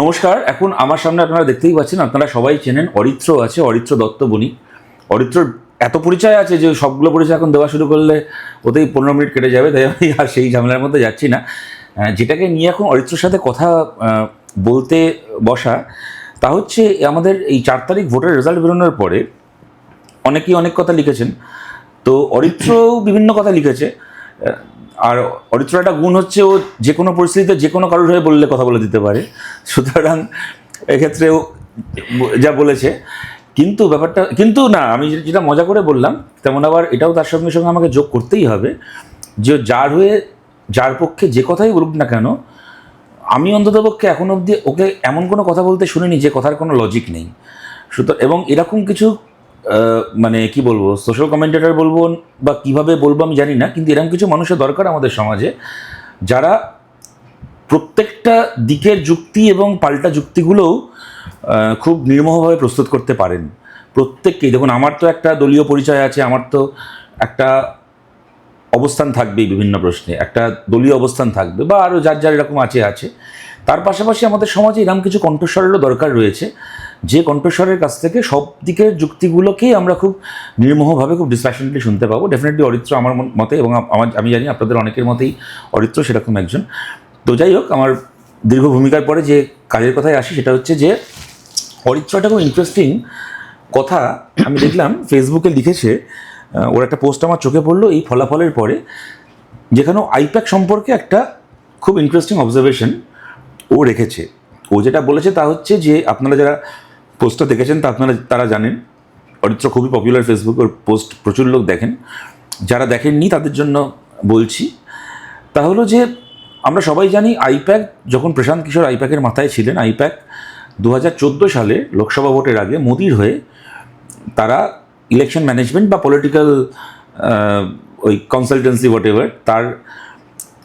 নমস্কার। এখন আমার সামনে আপনারা দেখতেই পাচ্ছেন, আপনারা সবাই চেনেন, অরিত্র আছে, অরিত্র দত্ত বণিক। অরিত্রর এত পরিচয় আছে যে সবগুলো পরিচয় এখন দেওয়া শুরু করলে ওতেই 15 মিনিট কেটে যাবে, তাই আমি আর সেই ঝামেলার মধ্যে যাচ্ছি না। যেটাকে নিয়ে এখন অরিত্রর সাথে কথা বলতে বসা, তা হচ্ছে আমাদের এই 4 তারিখ ভোটের রেজাল্ট বেরোনোর পরে অনেকেই অনেক কথা লিখেছেন। তো অরিত্রও বিভিন্ন কথা লিখেছে। আর অরিত্র একটা গুণ হচ্ছে, ও যে কোনো পরিস্থিতিতে যে কোনো কারোর হয়ে বললে কথা বলে দিতে পারে। সুতরাং এক্ষেত্রেও যা বলেছে, কিন্তু ব্যাপারটা কিন্তু না, আমি যেটা মজা করে বললাম তেমন আবার এটাও তার সঙ্গে সঙ্গে আমাকে যোগ করতেই হবে যে যার হয়ে যার পক্ষে যে কথাই বলুক না কেন, আমি অন্ততপক্ষে এখন অবধি ওকে এমন কোনো কথা বলতে শুনিনি যে কথার কোনো লজিক নেই। সুতরাং এবং এরকম কিছু মানে কি বলবো, সোশ্যাল কমেন্টেটর বলবো বা কিভাবে বলবো আমি জানি না, কিন্তু এরকম কিছু মানুষের দরকার আমাদের সমাজে, যারা প্রত্যেকটা দিকের যুক্তি এবং পাল্টা যুক্তিগুলোও খুব নির্মোহভাবে প্রস্তুত করতে পারেন। প্রত্যেককেই দেখুন, আমার তো একটা দলীয় পরিচয় আছে, আমার তো একটা অবস্থান থাকবেই, বিভিন্ন প্রশ্নে একটা দলীয় অবস্থান থাকবে, বা আরও যার যার এরকম আছে। তার পাশাপাশি আমাদের সমাজে এরকম কিছু কণ্ঠস্বরেরও দরকার রয়েছে, যে কণ্ঠস্বরের কাছ থেকে সব দিকের যুক্তিগুলোকেই আমরা খুব নির্মোহভাবে খুব ডিসপ্যাশনেটলি শুনতে পাবো। ডেফিনেটলি অরিত্র আমার মতে, এবং আমি জানি আপনাদের অনেকের মতেই অরিত্র সেরকম একজন। তো যাই হোক, আমার দীর্ঘ ভূমিকার পরে যে কাজের কথায় আসি, সেটা হচ্ছে যে অরিত্র একটা খুব ইন্টারেস্টিং কথা আমি দেখলাম ফেসবুকে লিখেছে। ওর একটা পোস্ট আমার চোখে পড়লো এই ফলাফলের পরে, যেখানে আইপ্যাক সম্পর্কে একটা খুব ইন্টারেস্টিং অবজারভেশন ও রেখেছে। ও যেটা বলেছে তা হচ্ছে যে, আপনারা যারা পোস্টটা দেখেছেন তারা জানেন অরিত্র খুবই পপুলার, ফেসবুক ওর পোস্ট প্রচুর লোক দেখেন। যারা দেখেননি তাদের জন্য বলছি, তা হলো যে আমরা সবাই জানি আইপ্যাক যখন প্রশান্ত কিশোর আইপ্যাকের মাথায় ছিলেন, আইপ্যাক 2014 সালে লোকসভা ভোটের আগে মোদির হয়ে তারা ইলেকশন ম্যানেজমেন্ট বা পলিটিক্যাল ওই কনসালটেন্সি হোয়াটএভার তার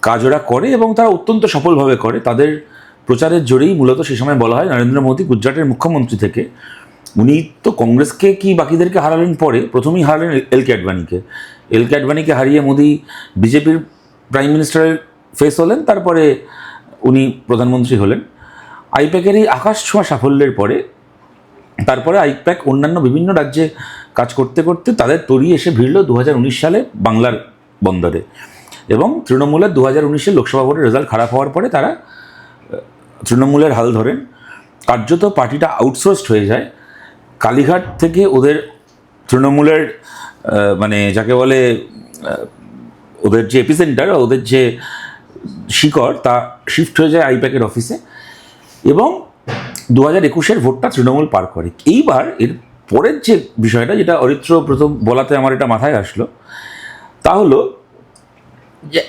কাজ ওরা করে, এবং তারা অত্যন্ত সফলভাবে করে। তাদের প্রচারের জোরেই মূলত সে সময় বলা হয় নরেন্দ্র মোদী গুজরাটের মুখ্যমন্ত্রী থেকে, উনি তো কংগ্রেসকে কি বাকিদেরকে হারালেন, পরে প্রথমেই হারালেন এলকে আডবাণীকে হারিয়ে মোদী বিজেপির প্রাইম মিনিস্টারের ফেস হলেন, তারপরে উনি প্রধানমন্ত্রী হলেন। আইপ্যাকের এই আকাশ ছোঁয়া সাফল্যের পরে তারপরে আইপ্যাক অন্যান্য বিভিন্ন রাজ্যে কাজ করতে করতে তাদের তরি এসে ভিড়ল 2019 সালে বাংলার বন্দরে, এবং তৃণমূলের 2019-এর লোকসভা ভোটের রেজাল্ট খারাপ হওয়ার পরে তারা তৃণমূলের হাল ধরেন। কার্যত পার্টিটা আউটসোর্সড হয়ে যায়। কালীঘাট থেকে ওদের তৃণমূলের মানে যাকে বলে ওদের যে এপিসেন্টার, ওদের যে শিকড়, তা শিফট হয়ে যায় আইপ্যাকের অফিসে, এবং 2021-এর ভোটটা তৃণমূল পার করে। এইবার এর পরের যে বিষয়টা, যেটা অরিত্র প্রথম বলাতে আমার এটা মাথায় আসলো, তা হলো যে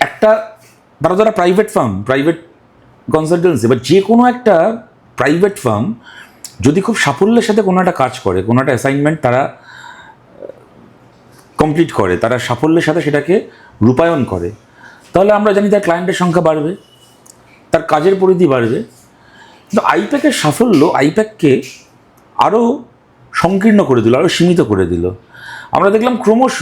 তারা প্রাইভেট কনসালটেন্সি বা যে কোনো একটা প্রাইভেট ফার্ম যদি খুব সাফল্যের সাথে কোনো একটা কাজ করে, কোনো একটা অ্যাসাইনমেন্ট তারা কমপ্লিট করে, তারা সাফল্যের সাথে সেটাকে রূপায়ণ করে, তাহলে আমরা জানি তার ক্লায়েন্টের সংখ্যা বাড়বে, তার কাজের পরিধি বাড়বে। কিন্তু আইপ্যাকের সাফল্য আইপ্যাককে আরও সংকীর্ণ করে দিল, আরও সীমিত করে দিল। আমরা দেখলাম ক্রমশ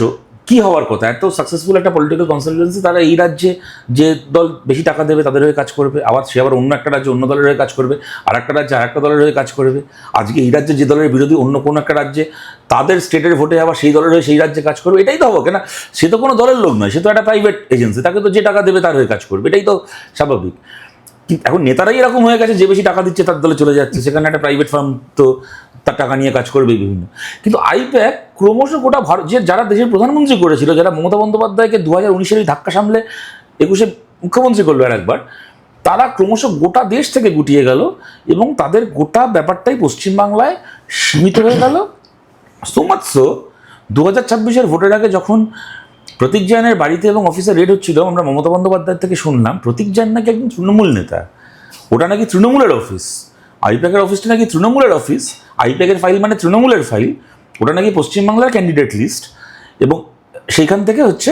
কী হওয়ার কথা, এত সাকসেসফুল একটা পলিটিক্যাল কনসালটেন্সি, তারা এই রাজ্যে যে দল বেশি টাকা দেবে তাদের হয়ে কাজ করবে, সে আবার অন্য একটা রাজ্যে অন্য দলের হয়ে কাজ করবে, আর একটা রাজ্যে আর একটা দলের হয়ে কাজ করবে। আজকে এই রাজ্যে যে দলের বিরোধী অন্য কোনো একটা রাজ্যে, তাদের স্টেটের ভোটে আবার সেই দলের হয়ে সেই রাজ্যে কাজ করবে। এটাই তো হবে, কেন? সে তো কোনো দলের লোক নয়, সে তো একটা প্রাইভেট এজেন্সি, তাকে তো যে টাকা দেবে তার হয়ে কাজ করবে, এটাই তো স্বাভাবিক। এখন নেতারাই এরকম হয়ে গেছে, যে বেশি টাকা দিচ্ছে তার দলে চলে যাচ্ছে, সেখানে একটা প্রাইভেট ফার্ম তো তার টাকা নিয়ে কাজ করবে বিভিন্ন। কিন্তু আইপ্যাক ক্রমশ গোটা ভারত, যারা দেশের প্রধানমন্ত্রী করেছিল, যারা মমতা বন্দ্যোপাধ্যায়কে 2019-এর ধাক্কা সামলে 21-এ মুখ্যমন্ত্রী করলো একবার, তারা ক্রমশ গোটা দেশ থেকে গুটিয়ে গেল, এবং তাদের গোটা ব্যাপারটাই পশ্চিমবাংলায় সীমিত হয়ে গেল। সো মাচ সো 2026-এর ভোটের আগে যখন প্রতীক জৈনের বাড়িতে এবং অফিসে রেড হচ্ছিল, আমরা মমতা বন্দ্যোপাধ্যায় থেকে শুনলাম প্রতীক জৈন নাকি একজন তৃণমূল নেতা, ওটা নাকি তৃণমূলের অফিস, আইপ্যাকের অফিসটা নাকি তৃণমূলের অফিস, আইপ্যাকের ফাইল মানে তৃণমূলের ফাইল, ওটা নাকি পশ্চিমবাংলার ক্যান্ডিডেট লিস্ট। এবং সেইখান থেকে হচ্ছে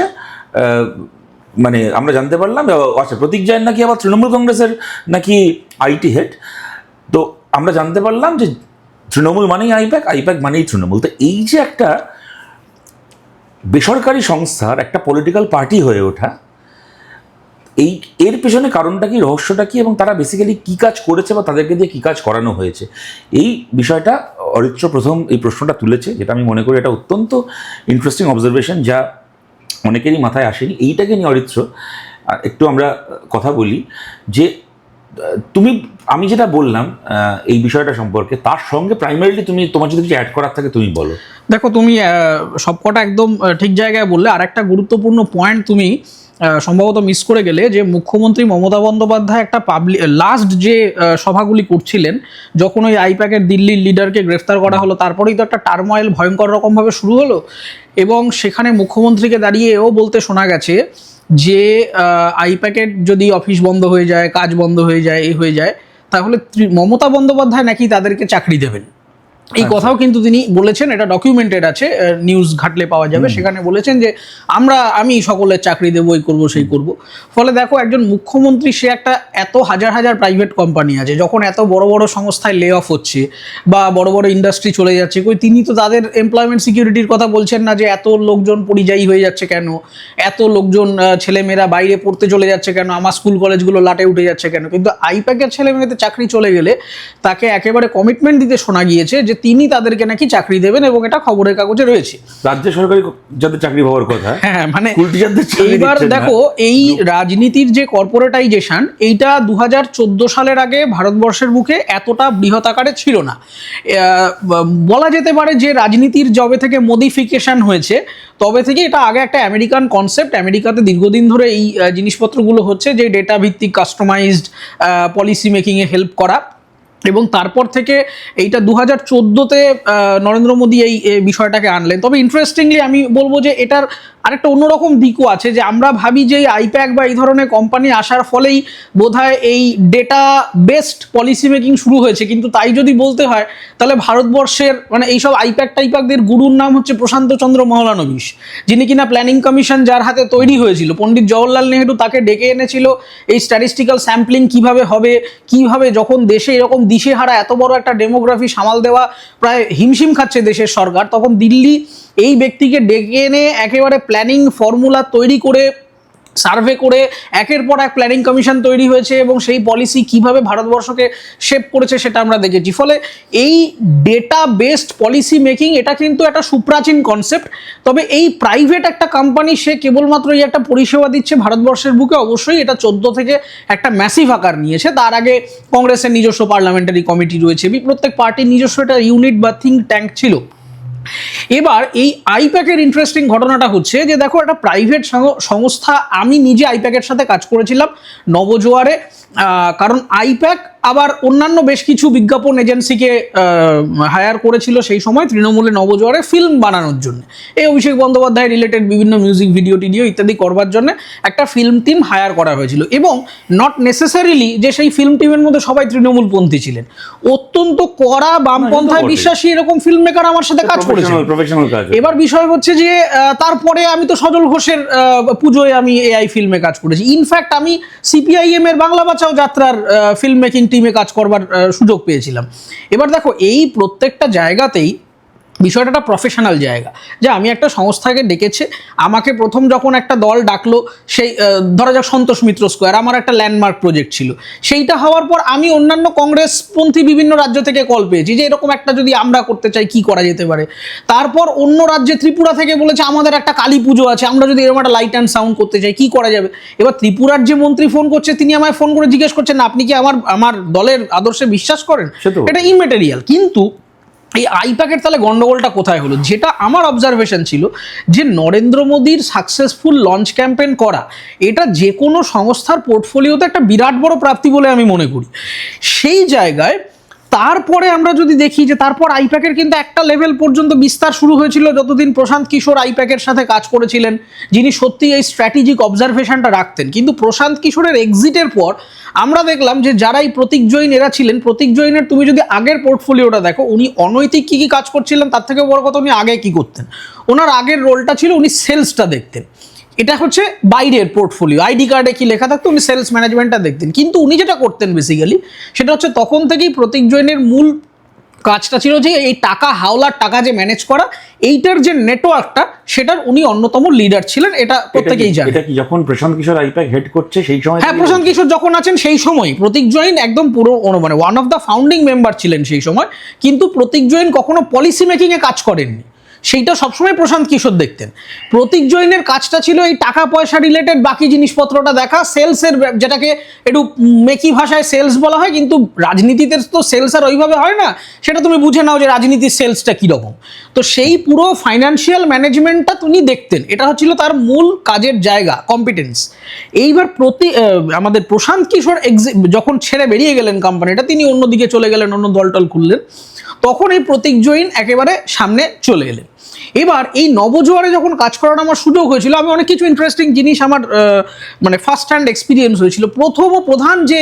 মানে আমরা জানতে পারলাম, আচ্ছা প্রতীক জৈন নাকি আবার তৃণমূল কংগ্রেসের নাকি আইটি হেড। তো আমরা জানতে পারলাম যে তৃণমূল মানেই আইপ্যাক, আইপ্যাক মানেই তৃণমূল। তো এই যে একটা বেসরকারি সংস্থার একটা পলিটিক্যাল পার্টি হয়ে ওঠা, এই এর পেছনে কারণটা কি, রহস্যটা কি, এবং তারা বেসিক্যালি কী কাজ করেছে বা তাদেরকে দিয়ে কী কাজ করানো হয়েছে, এই বিষয়টা অরিত্র প্রথম এই প্রশ্নটা তুলেছে, যেটা আমি মনে করি এটা অত্যন্ত ইন্টারেস্টিং অবজারভেশন, যা অনেকেরই মাথায় আসেনি। এইটাকে নিয়ে অরিত্র একটু আমরা কথা বলি যে আমি যেটা বললাম এই বিষয়টা সম্পর্কে, তার সঙ্গে প্রাইমারিলি তোমার যদি কিছু অ্যাড করার থাকে তুমি বলো। দেখো, তুমি সবকটা একদম ঠিক জায়গায় বললে। আর একটা গুরুত্বপূর্ণ পয়েন্ট তুমি সম্ভবত মিস করে গেলে, যে মুখ্যমন্ত্রী মমতা বন্দ্যোপাধ্যায় একটা লাস্ট যে সভাগুলি করছিলেন, যখন ওই আইপ্যাকের দিল্লির লিডারকে গ্রেফতার করা হলো, তারপরেই তো একটা টার্ময়েল ভয়ঙ্কর রকমভাবে শুরু হলো। এবং সেখানে মুখ্যমন্ত্রীকে দাঁড়িয়ে এও বলতে শোনা গেছে যে আইপ্যাকের যদি অফিস বন্ধ হয়ে যায়, কাজ বন্ধ হয়ে যায়, এই হয়ে যায়, তাহলে মমতা বন্দ্যোপাধ্যায় নাকি তাদেরকে চাকরি দেবেন। এই কথাও কিন্তু তিনি বলেছেন, এটা ডকুমেন্টেড আছে, নিউজ ঘাটলে পাওয়া যাবে। সেখানে বলেছেন যে আমি সকলের চাকরি দেবো, এই করবো সেই করব। ফলে দেখো, একজন মুখ্যমন্ত্রী, সে একটা এত হাজার হাজার প্রাইভেট কোম্পানি আছে, যখন এত বড় বড় সংস্থায় লে অফ হচ্ছে বা বড় বড় ইন্ডাস্ট্রি চলে যাচ্ছে, তিনি তো তাদের এমপ্লয়মেন্ট সিকিউরিটির কথা বলছেন না, যে এত লোকজন পরিযায়ী হয়ে যাচ্ছে কেন, এত লোকজন ছেলেমেয়েরা বাইরে পড়তে চলে যাচ্ছে কেন, আমার স্কুল কলেজগুলো লাটে উঠে যাচ্ছে কেন। কিন্তু আইপ্যাকের ছেলেমেয়েদের চাকরি চলে গেলে তাকে একেবারে কমিটমেন্ট দিতে শোনা গিয়েছে যে তিনি তাদেরকে নাকি চাকরি দেবেন, এবং এটা খবরের কাগজে রয়েছে। রাজ্য সরকারি যাদের চাকরি হওয়ার কথা, হ্যাঁ, মানে এইবার দেখো, এই রাজনীতির যে কর্পোরেটাইজেশন, এইটা 2014 সালের আগে ভারতবর্ষের বুকে এতটা বৃহৎ আকারে ছিল না। বলা যেতে পারে যে রাজনীতির যবে থেকে মডিফিকেশন হয়েছে, তবে থেকে এটা আগে একটা আমেরিকান কনসেপ্ট। আমেরিকাতে দীর্ঘদিন ধরে এই জিনিসপত্রগুলো হচ্ছে, যে ডেটা ভিত্তিক কাস্টমাইজড পলিসি মেকিংয়ে হেল্প করা। এবং তারপর থেকে এইটা 2014-তে নরেন্দ্র মোদী এই বিষয়টাকে আনলেন। তবে ইন্টারেস্টিংলি আমি বলবো যে এটার আরেকটা অন্যরকম দিকও আছে, যে আমরা ভাবি যে আইপ্যাক বা এই ধরনের কোম্পানি আসার ফলেই বোধহয় এই ডেটা বেসড পলিসি মেকিং শুরু হয়েছে। কিন্তু তাই যদি বলতে হয়, তাহলে ভারতবর্ষের মানে এইসব আইপ্যাকদের গুরুর নাম হচ্ছে প্রশান্ত চন্দ্র মহলানবিশ, যিনি কিনা প্ল্যানিং কমিশন, যার হাতে তৈরি হয়েছিল, পণ্ডিত জওহরলাল নেহেরু তাকে ডেকে এনেছিল এই স্ট্যাটিস্টিক্যাল স্যাম্পলিং কিভাবে হবে, কিভাবে যখন দেশে এরকম দিশেহারা এত বড় একটা ডেমোগ্রাফি সামাল দেওয়া প্রায় হিমশিম খাচ্ছে দেশের সরকার, তখন দিল্লি এই ব্যক্তিকে ডেকে এনে একেবারে প্ল্যানিং ফর্মুলা তৈরি করে, সার্ভে করে একের পর এক প্ল্যানিং কমিশন তৈরি হয়েছে, এবং সেই পলিসি কিভাবে ভারতবর্ষকে শেপ করেছে সেটা আমরা দেখেছি। ফলে এই ডেটা বেসড পলিসি মেকিং, এটা কিন্তু একটা সুপ্রাচীন কনসেপ্ট। তবে এই প্রাইভেট একটা কোম্পানি, সে কেবলমাত্র এই একটা পরিষেবা দিচ্ছে ভারতবর্ষের বুকে, অবশ্যই এটা 14 থেকে একটা ম্যাসিভ আকার নিয়েছে। তার আগে কংগ্রেসের নিজস্ব পার্লামেন্টারি কমিটি রয়েছে, প্রত্যেক পার্টির নিজস্ব একটা ইউনিট বা থিঙ্ক ট্যাঙ্ক ছিল। এবার এই আইপ্যাকের ইন্টারেস্টিং ঘটনাটা হচ্ছে যে দেখো, একটা প্রাইভেট সংস্থা, আমি নিজে আইপ্যাকের সাথে কাজ করেছিলাম নবজোয়ারে। কারণ আইপ্যাক আবার অন্যান্য বেশ কিছু বিজ্ঞাপন এজেন্সিকে হায়ার করেছিল সেই সময় তৃণমূলে নবজোয়ারে ফিল্ম বানানোর জন্য। এই অভিষেক বন্দ্যোপাধ্যায় রিলেটেড বিভিন্ন মিউজিক ভিডিও টিডিও ইত্যাদি করবার জন্য একটা ফিল্ম টিম হায়ার করা হয়েছিল। এবং নট নেসেসারিলি যে সেই ফিল্ম টিমের মধ্যে সবাই তৃণমূলপন্থী ছিলেন, অত্যন্ত কড়া বামপন্থায় বিশ্বাসী এরকম ফিল্ম মেকার আমার সাথে কাজ করেছে। এবার বিষয় হচ্ছে যে তারপরে আমি তো সজল ঘোষের পুজোয় আমি এআই ফিল্মে কাজ করেছি। ইনফ্যাক্ট আমি সিপিআইএম এর বাংলা বাঁচাও যাত্রার ফিল্ম মেকিং টিমে কাজ করবার সুযোগ পেয়েছিলাম। এবার দেখো, এই প্রত্যেকটা জায়গাতেই বিষয়টা একটা প্রফেশনাল জায়গা, যে আমি একটা সংস্থাকে ডেকেছে, আমাকে প্রথম যখন একটা দল ডাকলো, সেই ধরা যাক সন্তোষ মিত্র স্কোয়ার, আমার একটা ল্যান্ডমার্ক প্রজেক্ট ছিল, সেইটা হওয়ার পর আমি অন্যান্য কংগ্রেসপন্থী বিভিন্ন রাজ্য থেকে কল পেয়েছি যে এরকম একটা যদি আমরা করতে চাই কি করা যেতে পারে। তারপর অন্য রাজ্যে ত্রিপুরা থেকে বলেছে আমাদের একটা কালী পুজো আছে, আমরা যদি এরকম একটা লাইট অ্যান্ড সাউন্ড করতে চাই কি করা যাবে। এবার ত্রিপুরার যে মন্ত্রী ফোন করছে, তিনি আমায় ফোন করে জিজ্ঞেস করছেন না আপনি কি আমার দলের আদর্শে বিশ্বাস করেন, এটা ইমেটেরিয়াল। কিন্তু এই আইপ্যাকের তাহলে গন্ডগোলটা কোথায় হলো, যেটা আমার অবজারভেশন ছিল, যে নরেন্দ্র মোদীর সাকসেসফুল লঞ্চ ক্যাম্পেইন করা, এটা যে কোনো সংস্থার পোর্টফোলিওতে একটা বিরাট বড় প্রাপ্তি বলে আমি মনে করি। সেই জায়গায় তারপরে আমরা যদি দেখি যে তারপর আইপ্যাকের কিন্তু একটা লেভেল পর্যন্ত বিস্তার শুরু হয়েছিল, যতদিন প্রশান্ত কিশোর আইপ্যাকের সাথে কাজ করেছিলেন, যিনি সত্যি এই স্ট্র্যাটেজিক অবজারভেশনটা রাখতেন। কিন্তু প্রশান্ত কিশোরের এক্সিটের পর আমরা দেখলাম যে যারা এই প্রতীক জৈন এরা ছিলেন, প্রতীক জৈনের তুমি যদি আগের পোর্টফোলিওটা দেখো, উনি অনৈতিক কী কী কাজ করছিলেন, তার থেকে বড় কথা উনি আগে কী করতেন। ওনার আগের রোলটা ছিল উনি সেলসটা দেখতেন, এটা হচ্ছে বাইরের পোর্টফোলিও, আইডি কার্ডে কি লেখা থাকতো উনি সেলস ম্যানেজমেন্টটা দেখতেন। কিন্তু উনি যেটা করতেন বেসিক্যালি, সেটা হচ্ছে তখন থেকেই প্রতীক জৈনের মূল কাজটা ছিল যে এই টাকা হাওলার টাকা যে ম্যানেজ করা, এইটার যে নেটওয়ার্কটা, সেটার উনি অন্যতম লিডার ছিলেন, এটা প্রত্যেকেই জানে। এটা কি যখন প্রশান্ত কিশোর আইপ্যাক হেড করছে সেই সময়? হ্যাঁ, প্রশান্ত কিশোর যখন আছেন সেই সময় প্রতীক জৈন একদম পুরো মানে one of the founding member ছিলেন সেই সময়, কিন্তু প্রতীক জৈন কখনো পলিসি মেকিংয়ে কাজ করেননি, সেইটা সবসময় প্রশান্ত কিশোর দেখতেন। প্রতীক জৈনের কাজটা ছিল এই টাকা পয়সা রিলেটেড বাকি জিনিসপত্রটা দেখা, সেলসের, যেটাকে একটু মেকি ভাষায় সেলস বলা হয়, কিন্তু রাজনীতিতে তো সেলস আর ওইভাবে হয় না, সেটা তুমি বুঝে নাও যে রাজনীতির সেলসটা কীরকম। তো সেই পুরো ফাইন্যান্সিয়াল ম্যানেজমেন্টটা তিনি দেখতেন, এটা হচ্ছিল তার মূল কাজের জায়গা, কম্পিটেন্স। এইবার আমাদের প্রশান্ত কিশোর যখন ছেড়ে বেরিয়ে গেলেন কোম্পানিটা, তিনি অন্যদিকে চলে গেলেন, অন্য দলটল খুললেন, তখন এই প্রতীক জৈন একেবারে সামনে চলে এলেন। এবার এই নবজোয়ারে যখন কাজ করার আমার সুযোগ হয়েছিল, আমি অনেক কিছু ইন্টারেস্টিং জিনিস আমার মানে ফার্স্ট হ্যান্ড এক্সপিরিয়েন্স হয়েছিল। প্রথম ও প্রধান যে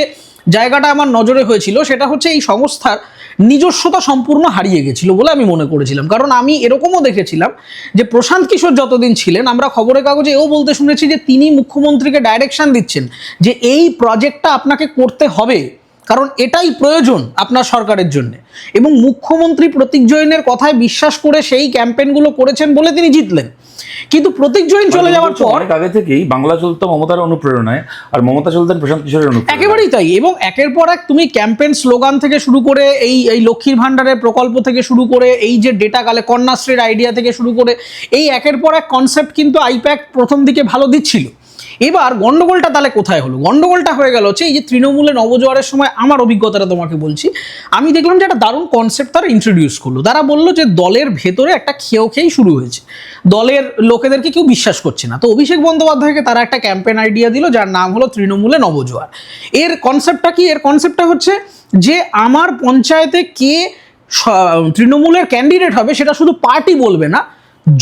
জায়গাটা আমার নজরে হয়েছিল সেটা হচ্ছে এই সংস্থার নিজস্বতা সম্পূর্ণ হারিয়ে গেছিল বলে আমি মনে করেছিলাম। কারণ আমি এরকমও দেখেছিলাম যে প্রশান্ত কিশোর যতদিন ছিলেন, আমরা খবরের কাগজে এও বলতে শুনেছি যে তিনি মুখ্যমন্ত্রীকে ডাইরেকশন দিচ্ছেন যে এই প্রজেক্টটা আপনাকে করতে হবে, কারণ এটাই প্রয়োজন আপনার সরকারের জন্য। এবং মুখ্যমন্ত্রী প্রতীক জৈনের কথায় বিশ্বাস করে সেই ক্যাম্পেইনগুলো করেছেন বলে তিনি জিতলেন। কিন্তু প্রতীক জৈন চলে যাওয়ার পর অনেক আগে থেকেই বাংলা চলতো মমতার অনুপ্রেরণায়, আর মমতা চলতেন প্রশান্ত কিশোরের অনুপ্রেরণায়। একেবারেই তাই। এবং একের পর এক তুমি ক্যাম্পেইন স্লোগান থেকে শুরু করে এই লক্ষ্মীর ভান্ডারের প্রকল্প থেকে শুরু করে এই যে ডেটা কন্যাশ্রীর আইডিয়া থেকে শুরু করে এই একের পর এক কনসেপ্ট কিন্তু আইপ্যাক প্রথম দিকে ভালো দিচ্ছিল। এবার গন্ডগোলটা তাহলে কোথায় হলো? গন্ডগোলটা হয়ে গেল হচ্ছে এই যে তৃণমূলে নবজোয়ারের সময়, আমার অভিজ্ঞতাটা তোমাকে বলছি, আমি দেখলাম যে একটা দারুণ কনসেপ্ট তারা ইন্ট্রোডিউস করলো। তারা বললো যে দলের ভেতরে একটা খেয়েই শুরু হয়েছে, দলের লোকেদেরকে কেউ বিশ্বাস করছে না। তো অভিষেক বন্দ্যোপাধ্যায়কে তারা একটা ক্যাম্পেইন আইডিয়া দিল যার নাম হলো তৃণমূলে নবজোয়ার। এর কনসেপ্টটা কি? এর কনসেপ্টটা হচ্ছে যে আমার পঞ্চায়েতে কে তৃণমূলের ক্যান্ডিডেট হবে সেটা শুধু পার্টি বলবে না,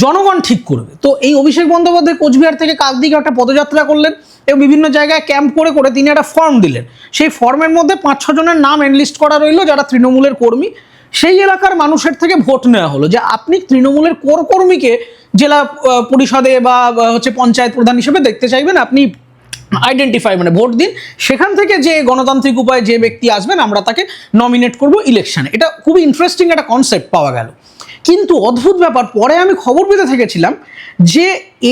জনগণ ঠিক করবে। তো এই অভিষেক বন্দ্যোপাধ্যায় কোচবিহার থেকে কাকদিকে একটা পদযাত্রা করলেন এবং বিভিন্ন জায়গায় ক্যাম্প করে করে তিনি একটা ফর্ম দিলেন। সেই ফর্মের মধ্যে 5-6 জনের নাম এনলিস্ট করা রইল যারা তৃণমূলের কর্মী। সেই এলাকার মানুষের থেকে ভোট নেওয়া হলো যে আপনি তৃণমূলের কোর কর্মীকে জেলা পরিষদে বা হচ্ছে পঞ্চায়েত প্রধান হিসেবে দেখতে চাইবেন, আপনি আইডেন্টিফাই মানে ভোট দিন। সেখান থেকে যে গণতান্ত্রিক উপায়ে যে ব্যক্তি আসবেন আমরা তাকে নমিনেট করব ইলেকশনে। এটা খুবই ইন্টারেস্টিং একটা কনসেপ্ট পাওয়া গেল। কিন্তু অদ্ভুত ব্যাপার, পরে আমি খবর পেতে থেকেছিলাম যে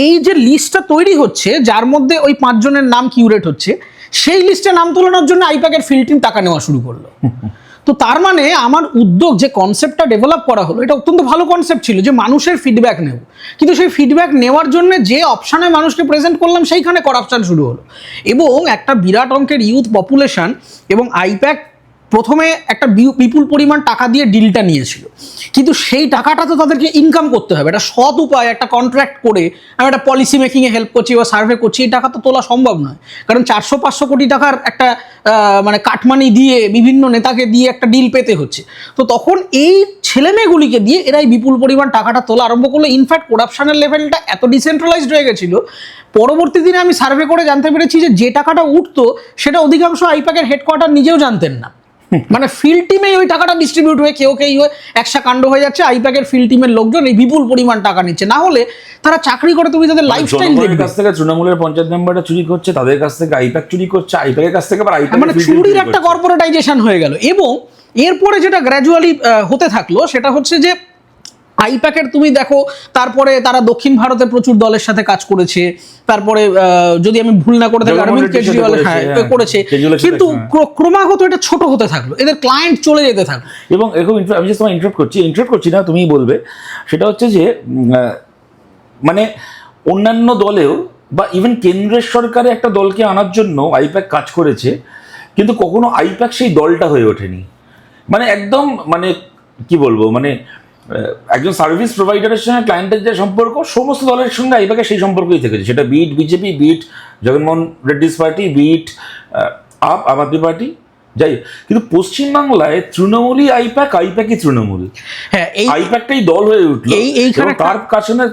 এই যে লিস্টটা তৈরি হচ্ছে যার মধ্যে ওই 5 জনের নাম কিউরেট হচ্ছে, সেই লিস্টে নাম তোলানোর জন্য আইপ্যাকের ফিল্ড টিম টাকা নেওয়া শুরু করলো। তো তার মানে আমার উদ্যোগ যে কনসেপ্টটা ডেভেলপ করা হলো এটা অত্যন্ত ভালো কনসেপ্ট ছিল যে মানুষের ফিডব্যাক নেব, কিন্তু সেই ফিডব্যাক নেওয়ার জন্য যে অপশানে মানুষকে প্রেজেন্ট করলাম সেইখানে করাপশন শুরু হলো। এবং একটা বিরাট অঙ্কের ইউথ পপুলেশন এবং আইপ্যাক প্রথমে একটা বিপুল পরিমাণ টাকা দিয়ে ডিলটা নিয়েছিল, কিন্তু সেই টাকাটা তো তাদেরকে ইনকাম করতে হবে। একটা সৎ উপায়, একটা কন্ট্রাক্ট করে আমি একটা পলিসি মেকিংয়ে হেল্প করছি বা সার্ভে করছি, এই টাকা তো তোলা সম্ভব নয়। কারণ 400-500 কোটি টাকার একটা মানে কাটমানি দিয়ে বিভিন্ন নেতাকে দিয়ে একটা ডিল পেতে হচ্ছে। তো তখন এই ছেলেমেয়েগুলিকে দিয়ে এরাই বিপুল পরিমাণ টাকাটা তোলা আরম্ভ করলো। ইনফ্যাক্ট করাপশনের লেভেলটা এত ডিসেন্ট্রালাইজড হয়ে গেছিলো, পরবর্তী দিনে আমি সার্ভে করে জানতে পেরেছি যে টাকাটা উঠতো সেটা অধিকাংশ আইপ্যাকের হেডকোয়ার্টার নিজেও জানতেন না। মানে ফিল্ড টিমে ওই টাকাটা ডিস্ট্রিবিউট হয়ে কেউ হয়ে একসা কাণ্ড হয়ে যাচ্ছে, আইপ্যাকের ফিল্ড টিমের লোকজন এই বিপুল পরিমাণ টাকা নিচ্ছে। না হলে তারা চাকরি করে তুমি তাদের লাইফস্টাইল দেখবে। কাছ থেকে তৃণমূলের পঞ্চায়েত মেম্বারটা চুরি করছে, তাদের কাছ থেকে আইপ্যাক চুরি করছে, আইপ্যাকের কাছ থেকে আবার আইপ্যাক মানে চুরির একটা কর্পোরেটাইজেশন হয়ে গেল। এবং এরপরে যেটা গ্র্যাজুয়ালি হতে থাকলো সেটা হচ্ছে যে আইপ্যাকের তুমি দেখো তারপরে তারা দক্ষিণ ভারতে প্রচুর দলের সাথে কাজ করেছে। তারপরে যদি আমি ভুল না করে থাকি অরবিন্দ কেজরিওয়াল করেছে, কিন্তু ক্রমাগত এটা ছোট হতে থাকলো, এদের ক্লায়েন্ট চলে যেতে থাকলো। এবং এরকম আমি যে তোমায় ইন্টারাপ্ট করছি না, তুমি বলবে সেটা হচ্ছে যে মানে অন্যান্য দলেও বা ইভেন কেন্দ্রের সরকারে একটা দলকে আনার জন্য আইপ্যাক কাজ করেছে, কিন্তু কখনো আইপ্যাক সেই দলটা হয়ে ওঠেনি। মানে একদম মানে কি বলবো, মানে একজন সার্ভিস প্রোভাইডারের সঙ্গে ক্লায়েন্টের যে সম্পর্ক, সমস্ত দলের সঙ্গে আইপ্যাকের সেই সম্পর্কই থেকেছে। সেটা be it BJP, be it Jaganmohan Reddy's party, be it Aam Aadmi party, যাই। কিন্তু পশ্চিমবাংলায় তৃণমূলই আইপ্যাক, আইপ্যাকই তৃণমূল। হ্যাঁ, এই আইপ্যাকটাই দল হয়ে উঠলো।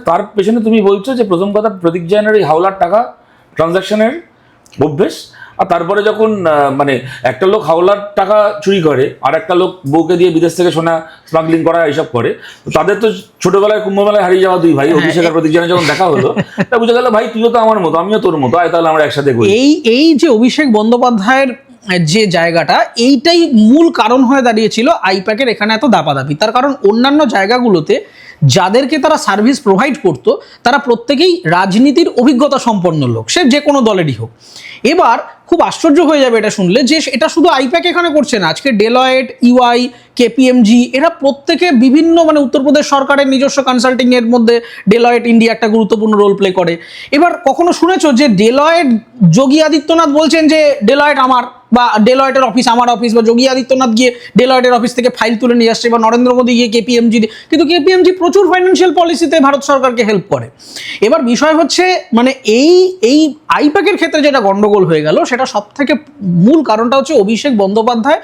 তার পেছনে তুমি বলছো যে প্রথম কথা প্রতীক জৈনের এই হাওলার টাকা ট্রানজাকশনের অভ্যেস, আর তারপরে যখন মানে একটা লোক হাওলার টাকা চুরি করে আর একটা লোক বউকে দিয়ে বিদেশ থেকে সোনা স্মাগলিং করা এইসব করে, তাদের তো ছোটবেলায় কুম্ভমেলায় হারিয়ে যাওয়া দুই ভাই অভিষেক আর প্রতীক জৈনের যখন দেখা হলো, তা বুঝে গেল ভাই তুইও তো আমার মতো, আমিও তোর মতো, আয় তাহলে আমরা একসাথে করি। এই যে অভিষেক বন্দ্যোপাধ্যায়ের যে জায়গাটা, এইটাই মূল কারণ হয়ে দাঁড়িয়েছিল আইপ্যাকের এখানে এত দাপাদাপি। তার কারণ অন্যান্য জায়গাগুলোতে যাদেরকে তারা সার্ভিস প্রোভাইড করতো তারা প্রত্যেকেই রাজনীতির অভিজ্ঞতা সম্পন্ন লোক, সে যে কোনো দলেরই হোক। এবার খুব আশ্চর্য হয়ে যাবে এটা শুনলে যে এটা শুধু আইপ্যাক এখানে করছে না, আজকে ডেলয়েট, ইউআই, কেপিএমজি এরা প্রত্যেকে বিভিন্ন মানে উত্তরপ্রদেশ সরকারের নিজস্ব কনসাল্টিং এর মধ্যে ডেলয়েট ইন্ডিয়া একটা গুরুত্বপূর্ণ রোল প্লে করে। এবার কখনো শুনেছো যে ডেলয়েট যোগী আদিত্যনাথ বলছেন যে ডেলয়েট আমার, বা ডেলয়েটের অফিস আমার অফিস, বা যোগী আদিত্যনাথ গিয়ে ডেলয়েটের অফিস থেকে ফাইল তুলে নিয়ে আসছে, বা নরেন্দ্র মোদী গিয়ে কেপিএমজি, কিন্তু কেপিএমজি প্রচুর ফাইন্যান্সিয়াল পলিসিতে ভারত সরকারকে হেল্প করে। এবার বিষয় হচ্ছে মানে এই আইপ্যাকের ক্ষেত্রে যেটা গন্ডগোল হয়ে গেল সেটা সব থেকে মূল কারণটা হচ্ছে অভিষেক বন্দ্যোপাধ্যায়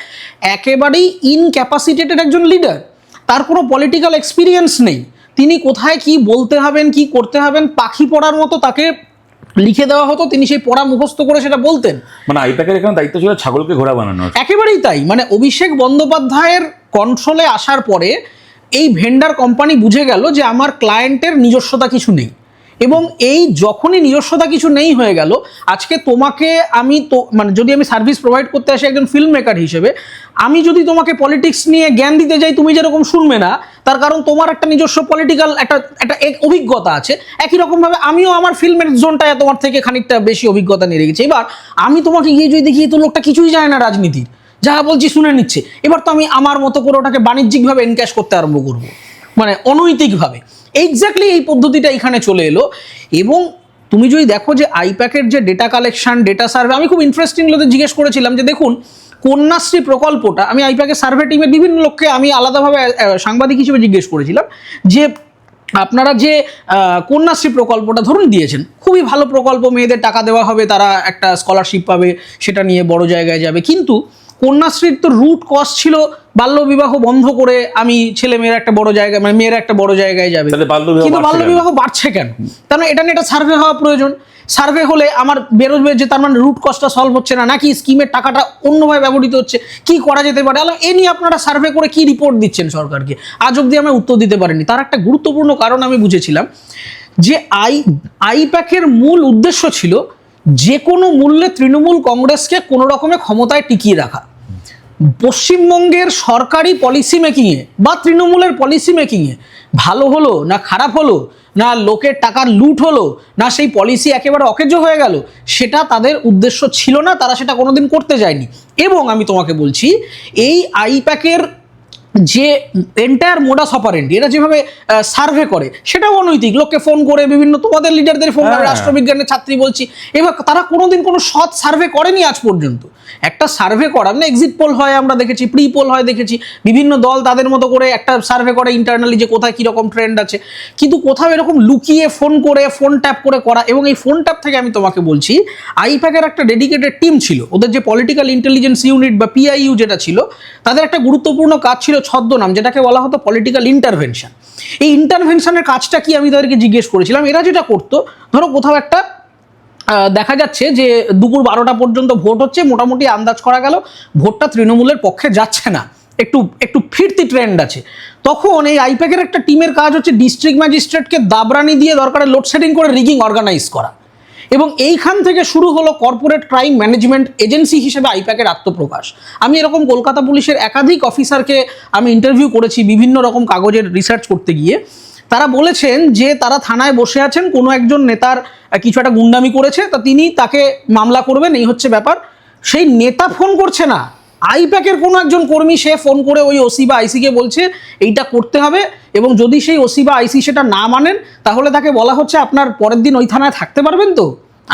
একেবারেই ইনক্যাপাসিটেটেড একজন লিডার, তার কোনো পলিটিক্যাল এক্সপিরিয়েন্স নেই। তিনি কোথায় কি বলতে হবেন, কি করতে হবেন, পাখি পড়ার মতো তাকে লিখে দেওয়া হতো, তিনি সেই পড়া মুখস্থ করে সেটা বলতেন। মানে আইপ্যাকের এখানে দায়িত্ব ছিল ছাগলকে ঘোড়া বানানো। একেবারেই তাই। মানে অভিষেক বন্দ্যোপাধ্যায়ের কন্ট্রোলে আসার পরে এই ভেন্ডার কোম্পানি বুঝে গেল যে আমার ক্লায়েন্টের নিজস্বতা কিছু নেই, এবং এই যখনই নিজস্বতা কিছু নেই হয়ে গেল, আজকে তোমাকে আমি তো মানে যদি আমি সার্ভিস প্রোভাইড করতে আসি একজন ফিল্ম মেকার হিসেবে, আমি যদি তোমাকে পলিটিক্স নিয়ে জ্ঞান দিতে যাই তুমি যেরকম শুনবে না, তার কারণ তোমার একটা নিজস্ব পলিটিক্যাল একটা অভিজ্ঞতা আছে। একই রকমভাবে আমিও আমার ফিল্মের জোনটায় তোমার থেকে খানিকটা বেশি অভিজ্ঞতা নিয়ে রেখেছি। এবার আমি তোমাকে গিয়ে যদি দেখি তো লোকটা কিছুই জানে না রাজনীতির, যা বলছি শুনে নিচ্ছে, এবার তো আমি আমার মতো করে ওটাকে বাণিজ্যিকভাবে এনক্যাশ করতে আরম্ভ করবো, মানে অনৈতিকভাবে। এক্স্যাক্টলি এই পদ্ধতিটা এখানে চলে এলো। এবং তুমি যদি দেখো যে আইপ্যাকের যে ডেটা কালেকশন, ডেটা সার্ভে, আমি খুব ইন্টারেস্টিংলি জিজ্ঞেস করেছিলাম যে দেখুন কন্যাশ্রী প্রকল্পটা, আমি আইপ্যাকের সার্ভে টিমের বিভিন্ন লোককে আমি আলাদাভাবে সাংবাদিক হিসেবে জিজ্ঞেস করেছিলাম যে আপনারা যে কন্যাশ্রী প্রকল্পটা ধরুন দিয়েছেন, খুবই ভালো প্রকল্প, মেয়েদের টাকা দেওয়া হবে, তারা একটা স্কলারশিপ পাবে, সেটা নিয়ে বড় জায়গায় যাবে, কিন্তু কন্যাশ্রীর তো রুট কজ ছিল বাল্যবিবাহ বন্ধ করে আমি ছেলে মেয়েরা একটা বড় জায়গায়, মানে মেয়েরা একটা বড় জায়গায় যাবে, কিন্তু বাল্যবিবাহ বাড়ছে কেন? তার মানে এটা নিয়ে একটা সার্ভে হওয়া প্রয়োজন। সার্ভে হলে আমার বেরোবে যে তার মানে রুট কজটা সলভ হচ্ছে না, নাকি স্কিমের টাকাটা অন্যভাবে ব্যবহৃত হচ্ছে, কি করা যেতে পারে। এ নিয়ে আপনারা সার্ভে করে কি রিপোর্ট দিচ্ছেন সরকারকে? আজ অব্দি আমি উত্তর দিতে পারিনি। তার একটা গুরুত্বপূর্ণ কারণ আমি বুঝেছিলাম যে আইপ্যাকের মূল উদ্দেশ্য ছিল যে কোনো মূল্যে তৃণমূল কংগ্রেসকে কোনো রকমে ক্ষমতায় টিকিয়ে রাখা। পশ্চিমবঙ্গের সরকারি পলিসি মেকিংয়ে বা তৃণমূলের পলিসি মেকিংয়ে ভালো হলো না খারাপ হলো, না লোকের টাকার লুট হলো, না সেই পলিসি একেবারে অকেজো হয়ে গেল, সেটা তাদের উদ্দেশ্য ছিল না, তারা সেটা কোনোদিন করতে যায়নি। এবং আমি তোমাকে বলছি এই আইপ্যাকের যে এন্টায়ার মোডাস অপারেন্ডি, এরা যেভাবে সার্ভে করে সেটাও অনৈতিক। লোককে ফোন করে বিভিন্ন তোমাদের লিডারদের ফোন করে, রাষ্ট্রবিজ্ঞানের ছাত্রী বলছি, এবার তারা কোনোদিন কোনো সৎ সার্ভে করেনি আজ পর্যন্ত। একটা সার্ভে করা মানে এক্সিট পোল হয় আমরা দেখেছি, প্রি পোল হয় দেখেছি, বিভিন্ন দল তাদের মতো করে একটা সার্ভে করে ইন্টারনালি যে কোথায় কীরকম ট্রেন্ড আছে, কিন্তু কোথাও এরকম লুকিয়ে ফোন করে ফোন ট্যাপ করে করা। এবং এই ফোন ট্যাপ থেকে আমি তোমাকে বলছি আইপ্যাকের একটা ডেডিকেটেড টিম ছিল, ওদের যে পলিটিক্যাল ইন্টেলিজেন্স ইউনিট বা পিআইইউ যেটা ছিল, তাদের একটা গুরুত্বপূর্ণ কাজ ছিল ছদ্মনাম, যেটাকে বলা হতো পলিটিক্যাল ইন্টারভেনশন। এই ইন্টারভেনশনের কাজটা কি আমি তাদেরকে জিজ্ঞেস করেছিলাম। এরা যেটা করতো, ধরো কোথাও একটা দেখা যাচ্ছে যে দুপুর 12টা পর্যন্ত ভোট হচ্ছে, মোটামুটি আন্দাজ করা গেল ভোটটা তৃণমূলের পক্ষে যাচ্ছে না, একটু একটু ফিরতি ট্রেন্ড আছে, তখন এই আইপ্যাকের একটা টিমের কাজ হচ্ছে ডিস্ট্রিক্ট ম্যাজিস্ট্রেটকে দাবরানি দিয়ে দরকারে লোডশেডিং করে রিগিং অর্গানাইজ করা। এবং এইখান থেকে শুরু হলো কর্পোরেট ক্রাইম ম্যানেজমেন্ট এজেন্সি হিসেবে আইপ্যাকের আত্মপ্রকাশ। আমি এরকম কলকাতা পুলিশের একাধিক অফিসারকে আমি ইন্টারভিউ করেছি বিভিন্ন রকম কাগজের রিসার্চ করতে গিয়ে। তারা বলেছেন যে তারা থানায় বসে আছেন, কোনো একজন নেতার কিছু একটা গুন্ডামি করেছে, তা তিনি তাকে মামলা করবেন, এই হচ্ছে ব্যাপার। সেই নেতা ফোন করছে না, আইপ্যাকের কোনো একজন কর্মী সে ফোন করে ওই ওসি বা আইসিকে বলছে এইটা করতে হবে, এবং যদি সেই ওসি বা আইসি সেটা না মানেন তাহলে তাকে বলা হচ্ছে আপনার পরের দিন ওই থানায় থাকতে পারবেন তো,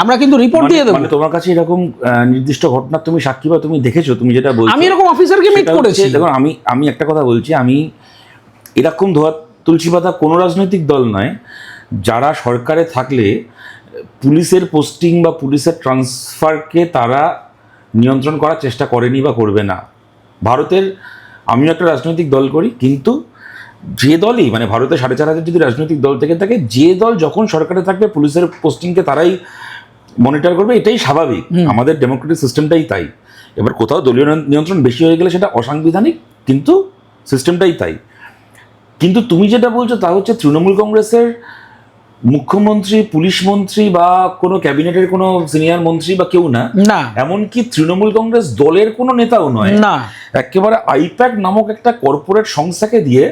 আমরা কিন্তু রিপোর্ট দিয়ে দেবো। মানে তোমার কাছে এরকম নির্দিষ্ট ঘটনা তুমি সাক্ষী বা তুমি দেখেছো, তুমি যেটা বলছো? আমি এরকম অফিসারকে মিট করেছি। দেখুন আমি একটা কথা বলছি, আমি এরকম ধোয়া তুলসী পাতা কোনো রাজনৈতিক দল নয় যারা সরকারে থাকলে পুলিশের পোস্টিং বা পুলিশের ট্রান্সফারকে তারা নিয়ন্ত্রণ করার চেষ্টা করেনি বা করবে না। ভারতের, আমিও একটা রাজনৈতিক দল করি, কিন্তু যে দলই মানে ভারতে 4,500 যদি রাজনৈতিক দল থেকে থাকে, যে দল যখন সরকারে থাকবে পুলিশের পোস্টিংকে তারাই মনিটর করবে, এটাই স্বাভাবিক, আমাদের ডেমোক্রেটিক সিস্টেমটাই তাই। এবার কোথাও দলীয় নিয়ন্ত্রণ বেশি হয়ে গেলে সেটা অসাংবিধানিক, কিন্তু সিস্টেমটাই তাই। কিন্তু তুমি যেটা বলছো তা হচ্ছে তৃণমূল কংগ্রেসের মুখ্যমন্ত্রী, পুলিশ মন্ত্রী বা কোনো ক্যাবিনেটের কোনো সিনিয়র মন্ত্রী বা কেউ না, না এমনকি তৃণমূল কংগ্রেস দলের কোনো নেতাও নয়, না একেবারে আইপ্যাক নামক একটা কর্পোরেট সংস্থাকে দিয়ে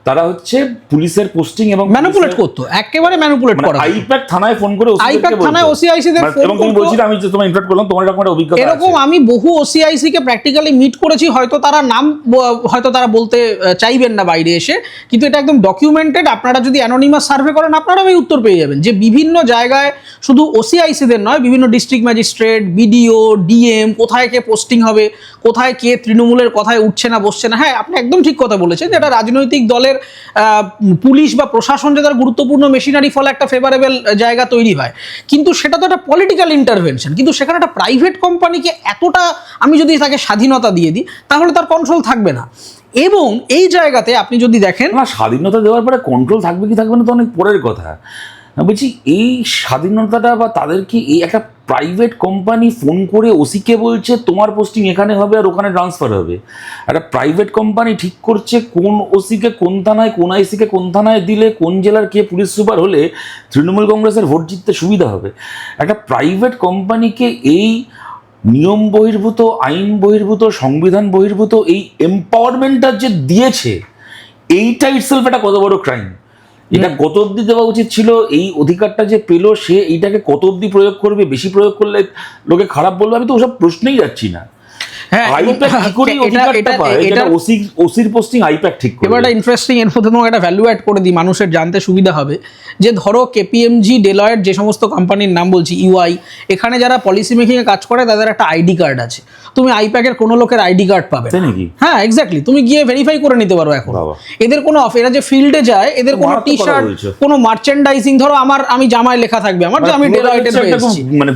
তারা হচ্ছে পুলিশের পোস্টিং এবং ম্যানিপুলেট করতো, একেবারে ম্যানিপুলেট করা। আইপ্যাক থানায় ফোন করে আইপ্যাক থানায় ওসিআইসি দের ফোন এবং তুমি বলছিলে, আমি যে তোমায় ইন্টারাপ্ট করলাম, তোমার এরকম একটা অভিজ্ঞতা আছে? এরকম আমি বহু ওসিআইসি কে প্র্যাকটিক্যালি মিট করেছি, হয়তো তারা নাম হয়তো তারা বলতে চাইবেন না বাইরে এসে, কিন্তু এটা একদম ডকুমেন্টেড। আপনারা যদি অ্যানোনিমাস সার্ভে করেন আপনারা এই উত্তর পেয়ে যাবেন যে বিভিন্ন জায়গায় শুধু ওসিআইসি দের নয়, বিভিন্ন ডিস্ট্রিক্ট ম্যাজিস্ট্রেট, বিডিও, ডিএম, কোথায় কে পোস্টিং হবে, কোথায় কে তৃণমূলের কথায় উঠছে না বসছে না। হ্যাঁ, আপনি একদম ঠিক কথা বলেছেন যে এটা রাজনৈতিক দলের পুলিশ বা প্রশাসন যে তার গুরুত্বপূর্ণ মেশিনারি, ফলে একটা ফেভারেবল জায়গা তৈরি হয়, কিন্তু সেটা তো একটা পলিটিক্যাল ইন্টারভেনশন। কিন্তু সেখানে একটা প্রাইভেট কোম্পানিকে এতটা আমি যদি তাকে স্বাধীনতা দিয়ে দিই তাহলে তার কন্ট্রোল থাকবে না। এবং এই জায়গাতে আপনি যদি দেখেন, না, স্বাধীনতা দেওয়ার পরে কন্ট্রোল থাকবে কি থাকবে না তো অনেক পরের কথা। আমি বলছি এই স্বাধীনতাটা বা তাদেরকে এই একটা প্রাইভেট কোম্পানি ফোন করে ওসিকে বলছে তোমার পোস্টিং এখানে হবে আর ওখানে ট্রান্সফার হবে, একটা প্রাইভেট কোম্পানি ঠিক করছে কোন ওসিকে কোন থানায়, কোন আইসিকে কোন থানায় দিলে কোন জেলার কে পুলিশ সুপার হলে তৃণমূল কংগ্রেসের ভোট জিততে সুবিধা হবে। একটা প্রাইভেট কোম্পানিকে এই নিয়ম বহির্ভূত, আইন বহির্ভূত, সংবিধান বহির্ভূত এই এম্পাওয়ারমেন্টটা যে দিয়েছে, এইটা ইটসেলফ একটা কত বড় ক্রাইম। এটা কত অব্দি দেওয়া উচিত ছিল, এই অধিকারটা যে পেলো সে এইটাকে কত অব্দি প্রয়োগ করবে, বেশি প্রয়োগ করলে লোকে খারাপ বলবে, আমি তো ওসব প্রশ্নেই যাচ্ছি না। ওসির পোস্টিং আইপ্যাক ঠিক করে। এবার একটা ইন্টারেস্টিং, এর মধ্যে তোমাকে একটা ভ্যালু অ্যাড করে দিই, মানুষের জানতে সুবিধা হবে, যে ধরো কেপিএমজি, ডেলয়েট, যে সমস্ত কোম্পানির নাম বলছি, ইউআই, এখানে যারা পলিসি মেকিংয়ে কাজ করে তাদের একটা আইডি কার্ড আছে। তুমি আইপ্যাকের কোনো লোকের আইডি কার্ড পাবে নাকি? হ্যাঁ, এক্স্যাক্টলি, তুমি গিয়ে ভেরিফাই করে নিতে পারো এখন। এদের কোনো এরা যে ফিল্ডে যায়, এদের কোনো টি শার্ট, কোনো মার্চেন্ডাইজিং, ধরো আমি জামায় লেখা থাকবে আমার যে আমি ডেলয়েটের হয়ে এসেছি, মানে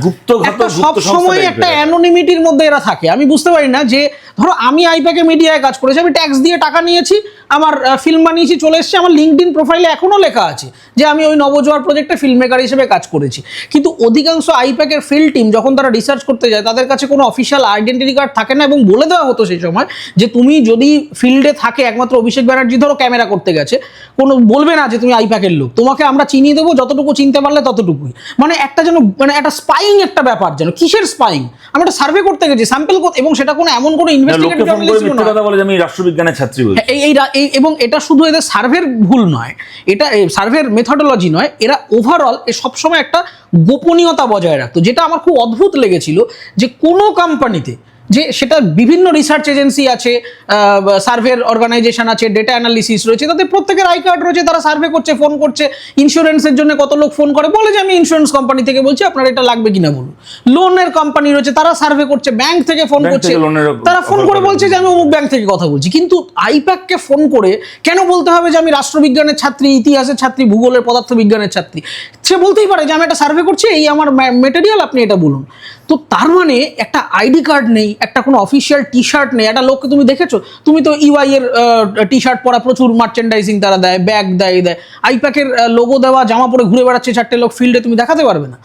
একটা সব সময় একটা অ্যানোনিমিটির মধ্যে এরা থাকে। আমি বুঝতে পারি না যে ধরো আমি আইপ্যাকে মিডিয়ায় কাজ করেছি, আমি ট্যাক্স দিয়ে টাকা নিয়েছি, আমার ফিল্ম বানিয়েছি, চলে এসেছি, আমার লিঙ্কডইন প্রোফাইলে এখনো লেখা আছে যে আমি ওই নবজোয়ার প্রজেক্টে ফিল্ম মেকার হিসেবে কাজ করেছি। কিন্তু অধিকাংশ আইপ্যাকের ফিল্ড টিম যখন তারা রিসার্চ করতে যায়, তাদের কাছে কোনো অফিসিয়াল আইডেন্টিটি কার্ড থাকে না, এবং বলে দেওয়া হতো সেই সময় যে তুমি যদি ফিল্ডে থাকে, একমাত্র অভিষেক ব্যানার্জি ধরো ক্যামেরা করতে গেছে, কোনো বলবে না যে তুমি আইপ্যাকের লোক, তোমাকে আমরা চিনিয়ে দেবো, যতটুকু চিনতে পারলে ততটুকুই। মানে একটা যেন মানে একটা স্পাইং একটা ব্যাপার, যেন কিসের স্পাইং, আমরা একটা সার্ভে করতে গেছি, স্যাম্পল, এবং সেটা কোনো এমন কোনো ইনভেস্টিগেটিভ জার্নালিজম না, বলে আমি রাষ্ট্রবিজ্ঞানের ছাত্রী বলছি। এবং এটা শুধু এদের সার্ভের ভুল নয়, এটা সার্ভের মেথডোলজি নয়, এরা ওভারঅল সবসময় একটা গোপনীয়তা বজায় রাখতো, যেটা আমার খুব অদ্ভুত লেগেছিল যে কোনো কোম্পানিতে, যে সেটা বিভিন্ন রিসার্চ এজেন্সি আছে, সার্ভের অর্গানাইজেশন আছে, ডেটা অ্যানালিসিস রয়েছে, তাদের প্রত্যেকের আই কার্ড রয়েছে, তারা সার্ভে করছে, ফোন করছে। ইন্স্যুরেন্সের জন্য কত লোক ফোন করে, বলে যে আমি ইন্স্যুরেন্স কোম্পানি থেকে বলছি, আপনার এটা লাগবে কিনা বলুন। লোনের কোম্পানি রয়েছে, তারা সার্ভে করছে। ব্যাংক থেকে ফোন করছে, তারা ফোন করে বলছে যে আমি অমুক ব্যাংক থেকে কথা বলছি। কিন্তু আইপ্যাককে ফোন করে কেন বলতে হবে যে আমি রাষ্ট্রবিজ্ঞানের ছাত্রী, ইতিহাসের ছাত্রী, ভূগোলের, পদার্থবিজ্ঞানের ছাত্রী? সে বলতেই পারে যে আমি একটা সার্ভে করছি, এই আমার মেটেরিয়াল, আপনি এটা বলুন। তো তার মানে একটা আইডি কার্ড নেই, একটা কোনো অফিসিয়াল টি শার্ট নেই। একটা লোককে তুমি দেখেছো, তুমি তো ইউআই এর টি শার্ট পরা, প্রচুর মার্চেন্ডাইজিং তারা দেয়, ব্যাগ দেয়, আইপ্যাকের লোগো দেওয়া জামা পরে ঘুরে বেড়াচ্ছে 4টে লোক ফিল্ডে, তুমি দেখাতে পারবে না।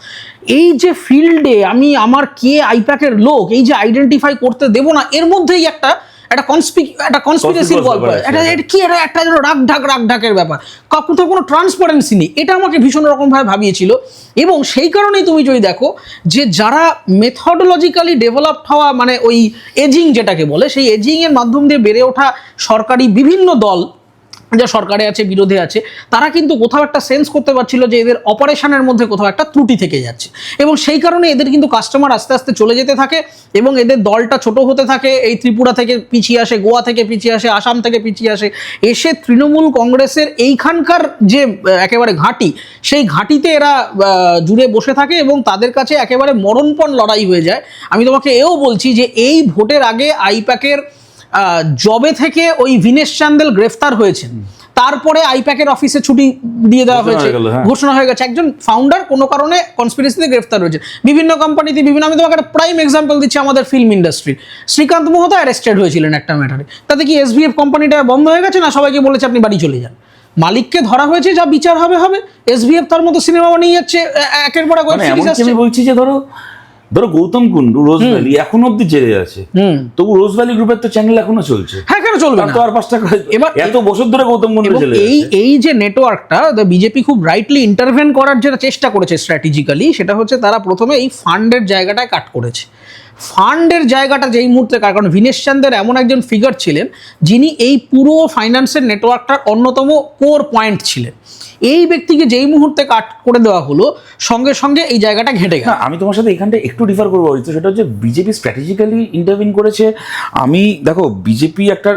এই যে ফিল্ডে আমার কে আইপ্যাকের লোক, এই যে আইডেন্টিফাই করতে দেবো না, এর মধ্যেই একটা কনস্পিরেসির গল্প, এটা কি, একটা যেন রাগ ঢাকের ব্যাপার, কোথাও কোনো ট্রান্সপারেন্সি নেই। এটা আমাকে ভীষণ রকমভাবে ভাবিয়েছিল। এবং সেই কারণেই তুমি যদি দেখো যে যারা মেথডোলজিক্যালি ডেভেলপড হওয়া, মানে ওই এজিং যেটাকে বলে, সেই এজিং এর মাধ্যম দিয়ে বেড়ে ওঠা সরকারি বিভিন্ন দল, যা সরকারে আছে, বিরোধী আছে, তারা কিন্তু কোথাও একটা সেন্স করতে পারছিল যে এদের অপারেশনের মধ্যে কোথাও একটা ত্রুটি থেকে যাচ্ছে, এবং সেই কারণে এদের কিন্তু কাস্টমার আস্তে আস্তে চলে যেতে থাকে, এবং এদের দলটা ছোট হতে থাকে। এই ত্রিপুরা থেকে পিছিয়ে আসে, গোয়া থেকে পিছিয়ে আসে, আসাম থেকে পিছিয়ে আসে, এসে তৃণমূল কংগ্রেসের এইখানকার যে একেবারে ঘাঁটি, সেই ঘাঁটিতে এরা জুড়ে বসে থাকে, এবং তাদের কাছে একেবারে মরণপণ লড়াই হয়ে যায়। আমি তোমাকে এও বলছি যে এই ভোটের আগে আইপ্যাকের জবে থেকে ওই ভিনেশ চান্দেল গ্রেফতার হয়েছেন, তারপরে আইপ্যাকের অফিসে ছুটি দিয়ে দেওয়া হয়েছে, ঘোষণা হয়ে গেছে একজন ফাউন্ডার কোনো কারণে কনস্পিরেসিতে গ্রেফতার হয়েছে। বিভিন্ন কোম্পানিতে বিভিন্ন, আমি তোমাকে একটা প্রাইম এক্সাম্পল দিচ্ছি, আমাদের film industry, Srikanth Mohta arrested হয়েছিলেন একটা ম্যাটারে। তাতে কি এসভিএফ কোম্পানিটা বন্ধ হয়ে গেছে? না, সবাইকে বলেছে আপনি বাড়ি চলে যান। মালিককে ধরা হয়েছে, যা বিচার হবে হবে। এসভিএফ তার মতো সিনেমা বানিয়ে যাচ্ছে, একের পর এক ওয়েব সিরিজ আসছে। আমি বলছি যে ধরো ধরো গৌতম কুন্ডু, রোজ ভ্যালি এখনো অব্দি জেলে আছে, তবু রোজ ভ্যালি গ্রুপের তো চ্যানেল এখনো চলছে। হ্যাঁ, কেন চলবে না? তো আর 5টা এবার এত বছর ধরে গৌতম কুন্ডু জেলে এই আছে। এই যে নেটওয়ার্কটা বিজেপি খুব রাইটলি ইন্টারভেন করার যেটা চেষ্টা করেছে স্ট্র্যাটেজিক্যালি, সেটা হচ্ছে তারা প্রথমে এই ফান্ডের জায়গাটায় কাট করেছে। ফান্ডের জায়গাটা যেই মুহূর্তে, কারণ ভিনেশ চান্দের এমন একজন ফিগার ছিলেন যিনি এই পুরো ফাইন্যান্সের নেটওয়ার্কটার অন্যতম কোর পয়েন্ট ছিলেন, এই ব্যক্তিকে যেই মুহূর্তে কাট করে দেওয়া হলো, সঙ্গে সঙ্গে এই জায়গাটা ঘেটে গেল। আমি তোমার সাথে এখানটা একটু ডিফার করবো, সেটা হচ্ছে বিজেপি স্ট্র্যাটেজিক্যালি ইন্টারভিন করেছে। আমি দেখো, বিজেপি একটা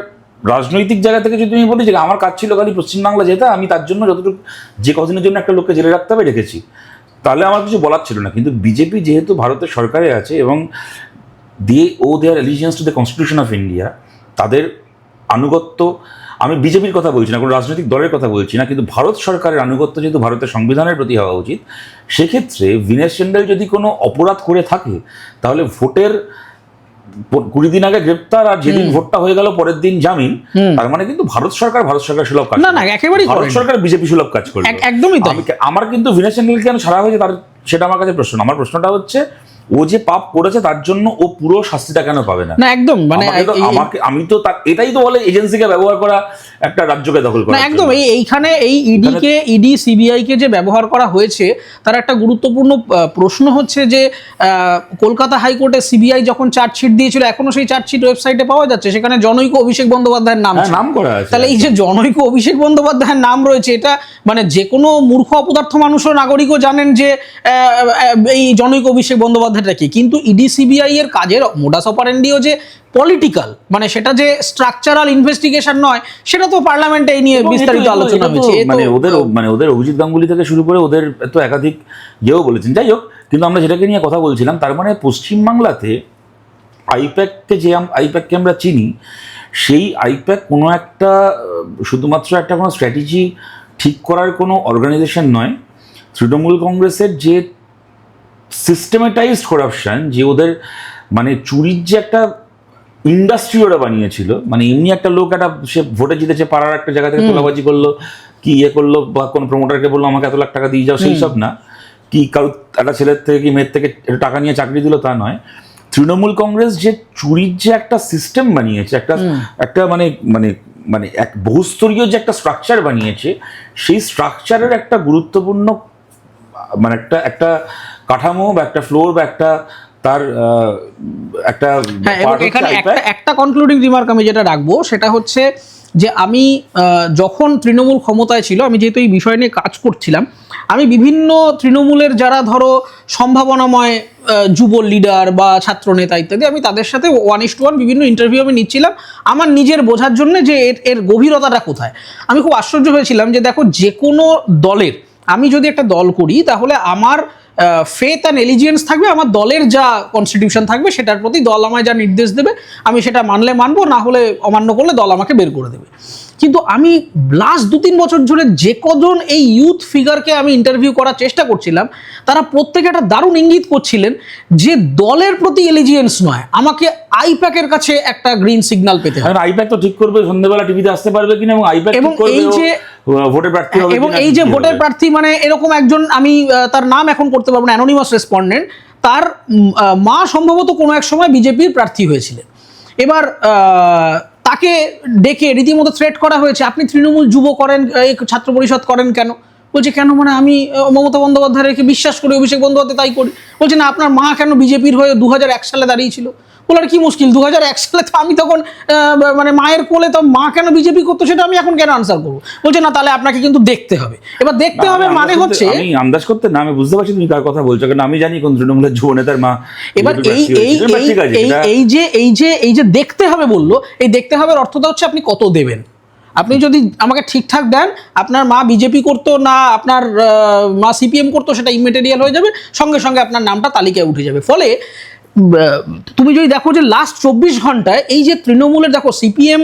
রাজনৈতিক জায়গা থেকে যদি আমি বলি যে আমার কাজ ছিল খালি পশ্চিমবাংলা যেতে, আমি তার জন্য যতটুকু যে কদিনের জন্য একটা লোককে জেলে রাখতে হবে রেখেছি, তাহলে আমার কিছু বলার ছিল না। কিন্তু বিজেপি যেহেতু ভারতের সরকারে আছে এবং their allegiance to the constitution of India, তাদের আনুগত্য, আমি বিজেপির কথা বলছি না, কোনো রাজনৈতিক দলের কথা বলছি না, কিন্তু ভারত সরকারের আনুগত্য যেহেতু ভারতের সংবিধানের প্রতি হওয়া উচিত, সেক্ষেত্রে ভিনেশ চান্ডেল যদি কোনো অপরাধ করে থাকে, তাহলে ভোটের 20 দিন আগে গ্রেপ্তার আর যেদিন ভোটটা হয়ে গেল পরের দিন জামিন, তার মানে কিন্তু ভারত সরকার সুলভ কাজ, না একেবারেই ভারত সরকার বিজেপি সুলভ কাজ করবে, একদমই তাই। আমার কিন্তু ভিনেশ চান্ডেল কেন ছাড়া হয়েছে তার, সেটা আমার কাছে প্রশ্ন। আমার প্রশ্নটা হচ্ছে, ও যে পাপ করেছে তার জন্য ও পুরো শাস্তিটা কেন পাবে না? না একদম, মানে আমি তো এটাই তো বলে এজেন্সিকে ব্যবহার করা, একটা রাজ্যকে দখল করা। না একদম, এইখানে এই ইডি সিবিআই কে যে ব্যবহার করা হয়েছে, তার একটা গুরুত্বপূর্ণ প্রশ্ন হচ্ছে যে কলকাতা হাইকোর্টে সিবিআই যখন চার্জশিট দিয়েছিল, এখনো সেই চার্জশিট ওয়েবসাইটে পাওয়া যাচ্ছে, সেখানে জনৈক অভিষেক বন্দ্যোপাধ্যায়ের নাম করা আছে। তাহলে এই যে জনৈক অভিষেক বন্দ্যোপাধ্যায়ের নাম রয়েছে, এটা মানে যে কোনো মূর্খ অপদার্থ মানুষও, নাগরিকও জানেন যে এই জনৈক অভিষেক বন্দ্যোপাধ্যায়টা কি। কিন্তু ইডি সিবিআই এর কাজের মোডাস অপারেন্ডিও যে পলিটিক্যাল, মানে সেটা যে স্ট্রাকচারাল ইনভেস্টিগেশন নয়, সেটা তো পার্লামেন্টে এই নিয়ে বিস্তারিত আলোচনা হয়েছে। ওদের অভিজিৎ গাঙ্গুলি থেকে শুরু করে ওদের তো একাধিক ইয়েও বলেছেন। যাই হোক, কিন্তু আমরা যেটাকে নিয়ে কথা বলছিলাম, তার মানে পশ্চিমবাংলাতে আইপ্যাককে আমরা চিনি, সেই আইপ্যাক কোনো একটা শুধুমাত্র একটা কোনো স্ট্র্যাটেজি ঠিক করার কোনো অর্গানাইজেশন নয়। তৃণমূল কংগ্রেসের যে সিস্টেমেটাইজড করাপশন, যে ওদের মানে চুরির যে একটা ইন্ডাস্ট্রি ওরা বানিয়েছিল, মানে এমনি একটা লোক একটা সে ভোটে জিতেছে, পাড়ার একটা জায়গা থেকে তোলাবাজি করলো, কি ইয়ে করলো, বা কোনো প্রমোটারকে বললো আমাকে এত লাখ টাকা দিয়ে যাও, সেই সব না, কি কারো একটা ছেলের থেকে কি মেয়ের থেকে টাকা নিয়ে চাকরি দিল, তা নয়। তৃণমূল কংগ্রেস যে চুরির যে একটা সিস্টেম বানিয়েছে, একটা মানে মানে মানে এক বহুস্তরীয় যে একটা স্ট্রাকচার বানিয়েছে, সেই স্ট্রাকচারের একটা গুরুত্বপূর্ণ মানে একটা কাঠামো বা একটা ফ্লোর বা একটা তার একটা এখানে একটা কনক্লুডিং রিমার্ক আমি যেটা রাখবো, সেটা হচ্ছে যে আমি যখন তৃণমূল ক্ষমতায় ছিল, আমি যেহেতু এই বিষয় নিয়ে কাজ করছিলাম, আমি বিভিন্ন তৃণমূলের যারা ধরো সম্ভাবনাময় যুব লিডার বা ছাত্র নেতা ইত্যাদি, আমি তাদের সাথে 1:1 বিভিন্ন ইন্টারভিউ আমি নিচ্ছিলাম আমার নিজের বোঝার জন্য যে এর গভীরতাটা কোথায়। আমি খুব আশ্চর্য হয়েছিলাম যে দেখো, যে কোনো দলের, আমি যদি একটা দল করি, তাহলে আমার ফেথ অ্যান্ড এলিজিয়েন্স থাকবে, আমার দলের যা কনস্টিটিউশন থাকবে সেটার প্রতি দল আমায় যা নির্দেশ দেবে আমি সেটা মানলে মানবো, না হলে অমান্য করলে দল আমাকে বের করে দেবে। কিন্তু আমি লাস্ট 2-3 বছর ধরে যে কজন এই ইউথ ফিগারকে আমি ইন্টারভিউ করার চেষ্টা করছিলাম, তারা প্রত্যেকে একটা দারুণ ইঙ্গিত করছিলেন যে দলের প্রতি এলিজিয়েন্স নয়, আমাকে আইপ্যাকের কাছে একটা গ্রিন সিগন্যাল পেতে হবে। আইপ্যাক তো ঠিক করবে সন্ধ্যাবেলা টিভিতে আসতে পারবে কিনা, এবং আইপ্যাক ঠিক করবে এই যে ভোটের প্রার্থী হবে, এবং এই যে ভোটের প্রার্থী, মানে এরকম একজন, আমি তার নাম এখন করতে পারবো না, অ্যানোনিমাস রেসপন্ডেন্ট, তার মা সম্ভবত কোনো এক সময় বিজেপির প্রার্থী হয়েছিলেন। এবার তাকে ডেকে রীতিমতো থ্রেট করা হয়েছে, আপনি তৃণমূল যুব করেন, এই ছাত্র পরিষদ করেন কেন? বলছে কেন, মানে আমি মমতা বন্দ্যোপাধ্যায়কে বিশ্বাস করি, অভিষেক বন্দ্যোপাধ্যায় তাই করি। বলছে না, আপনার মা কেন বিজেপির হয়ে 2001 সালে দাঁড়িয়েছিল? বলার কি মুশকিল, 2001 সালে তো আমি তখন মানে মায়ের কোলে, তো মা কেন বিজেপি করতো সেটা আমি এখন কেন আনসার করবো? বলছে না, তাহলে আপনাকে কিন্তু দেখতে হবে। এবার দেখতে হবে মানে হচ্ছে, আমি আন্দাজ করতে না, আমি বুঝতে পারছি তুমি কার কথা বলছো, কারণ আমি জানি কোন তৃণমূলের যুব নেতার মা। এবার এই যে দেখতে হবে বললো, এই দেখতে হবে অর্থটা হচ্ছে আপনি কত দেবেন। আপনি যদি আমাকে ঠিকঠাক দেন, আপনার মা বিজেপি করতো না আপনার মা সিপিএম করতো, সেটা ইমেটেরিয়াল হয়ে যাবে, সঙ্গে সঙ্গে আপনার নামটা তালিকায় উঠে যাবে। ফলে তুমি যদি দেখো যে লাস্ট 24 ঘন্টায় এই যে তৃণমূলের, দেখো সিপিএম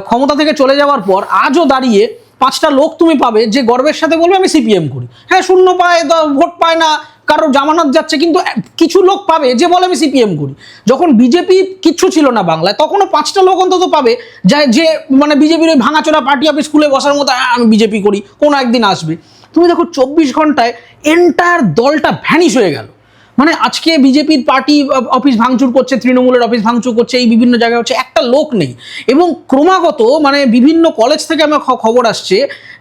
ক্ষমতা থেকে চলে যাওয়ার পর আজও দাঁড়িয়ে 5টা লোক তুমি পাবে যে গর্বের সাথে বলবে আমি সিপিএম করি। হ্যাঁ, শূন্য পায়, ভোট পায় না, কারো জামানত যাচ্ছে, কিন্তু কিছু লোক পাবে যে বলে আমি সিপিএম করি। যখন বিজেপি কিচ্ছু ছিল না বাংলায়, তখনও 5টা লোক অন্তত পাবে যে মানে বিজেপির ওই ভাঙাচোরা পার্টি অফিস স্কুলে বসার মতো আমি বিজেপি করি, কোনো একদিন আসবে। তুমি দেখো 24 ঘন্টায় এন্টায়ার দলটা ভ্যানিশ হয়ে গেল। মানে আজকে বিজেপির পার্টি অফিস ভাঙচুর করছে, তৃণমূলের অফিস ভাঙচুর করছে, এই বিভিন্ন জায়গায় হচ্ছে, একটা লোক নেই। এবং ক্রমাগত মানে বিভিন্ন কলেজ থেকে আমার খবর আসছে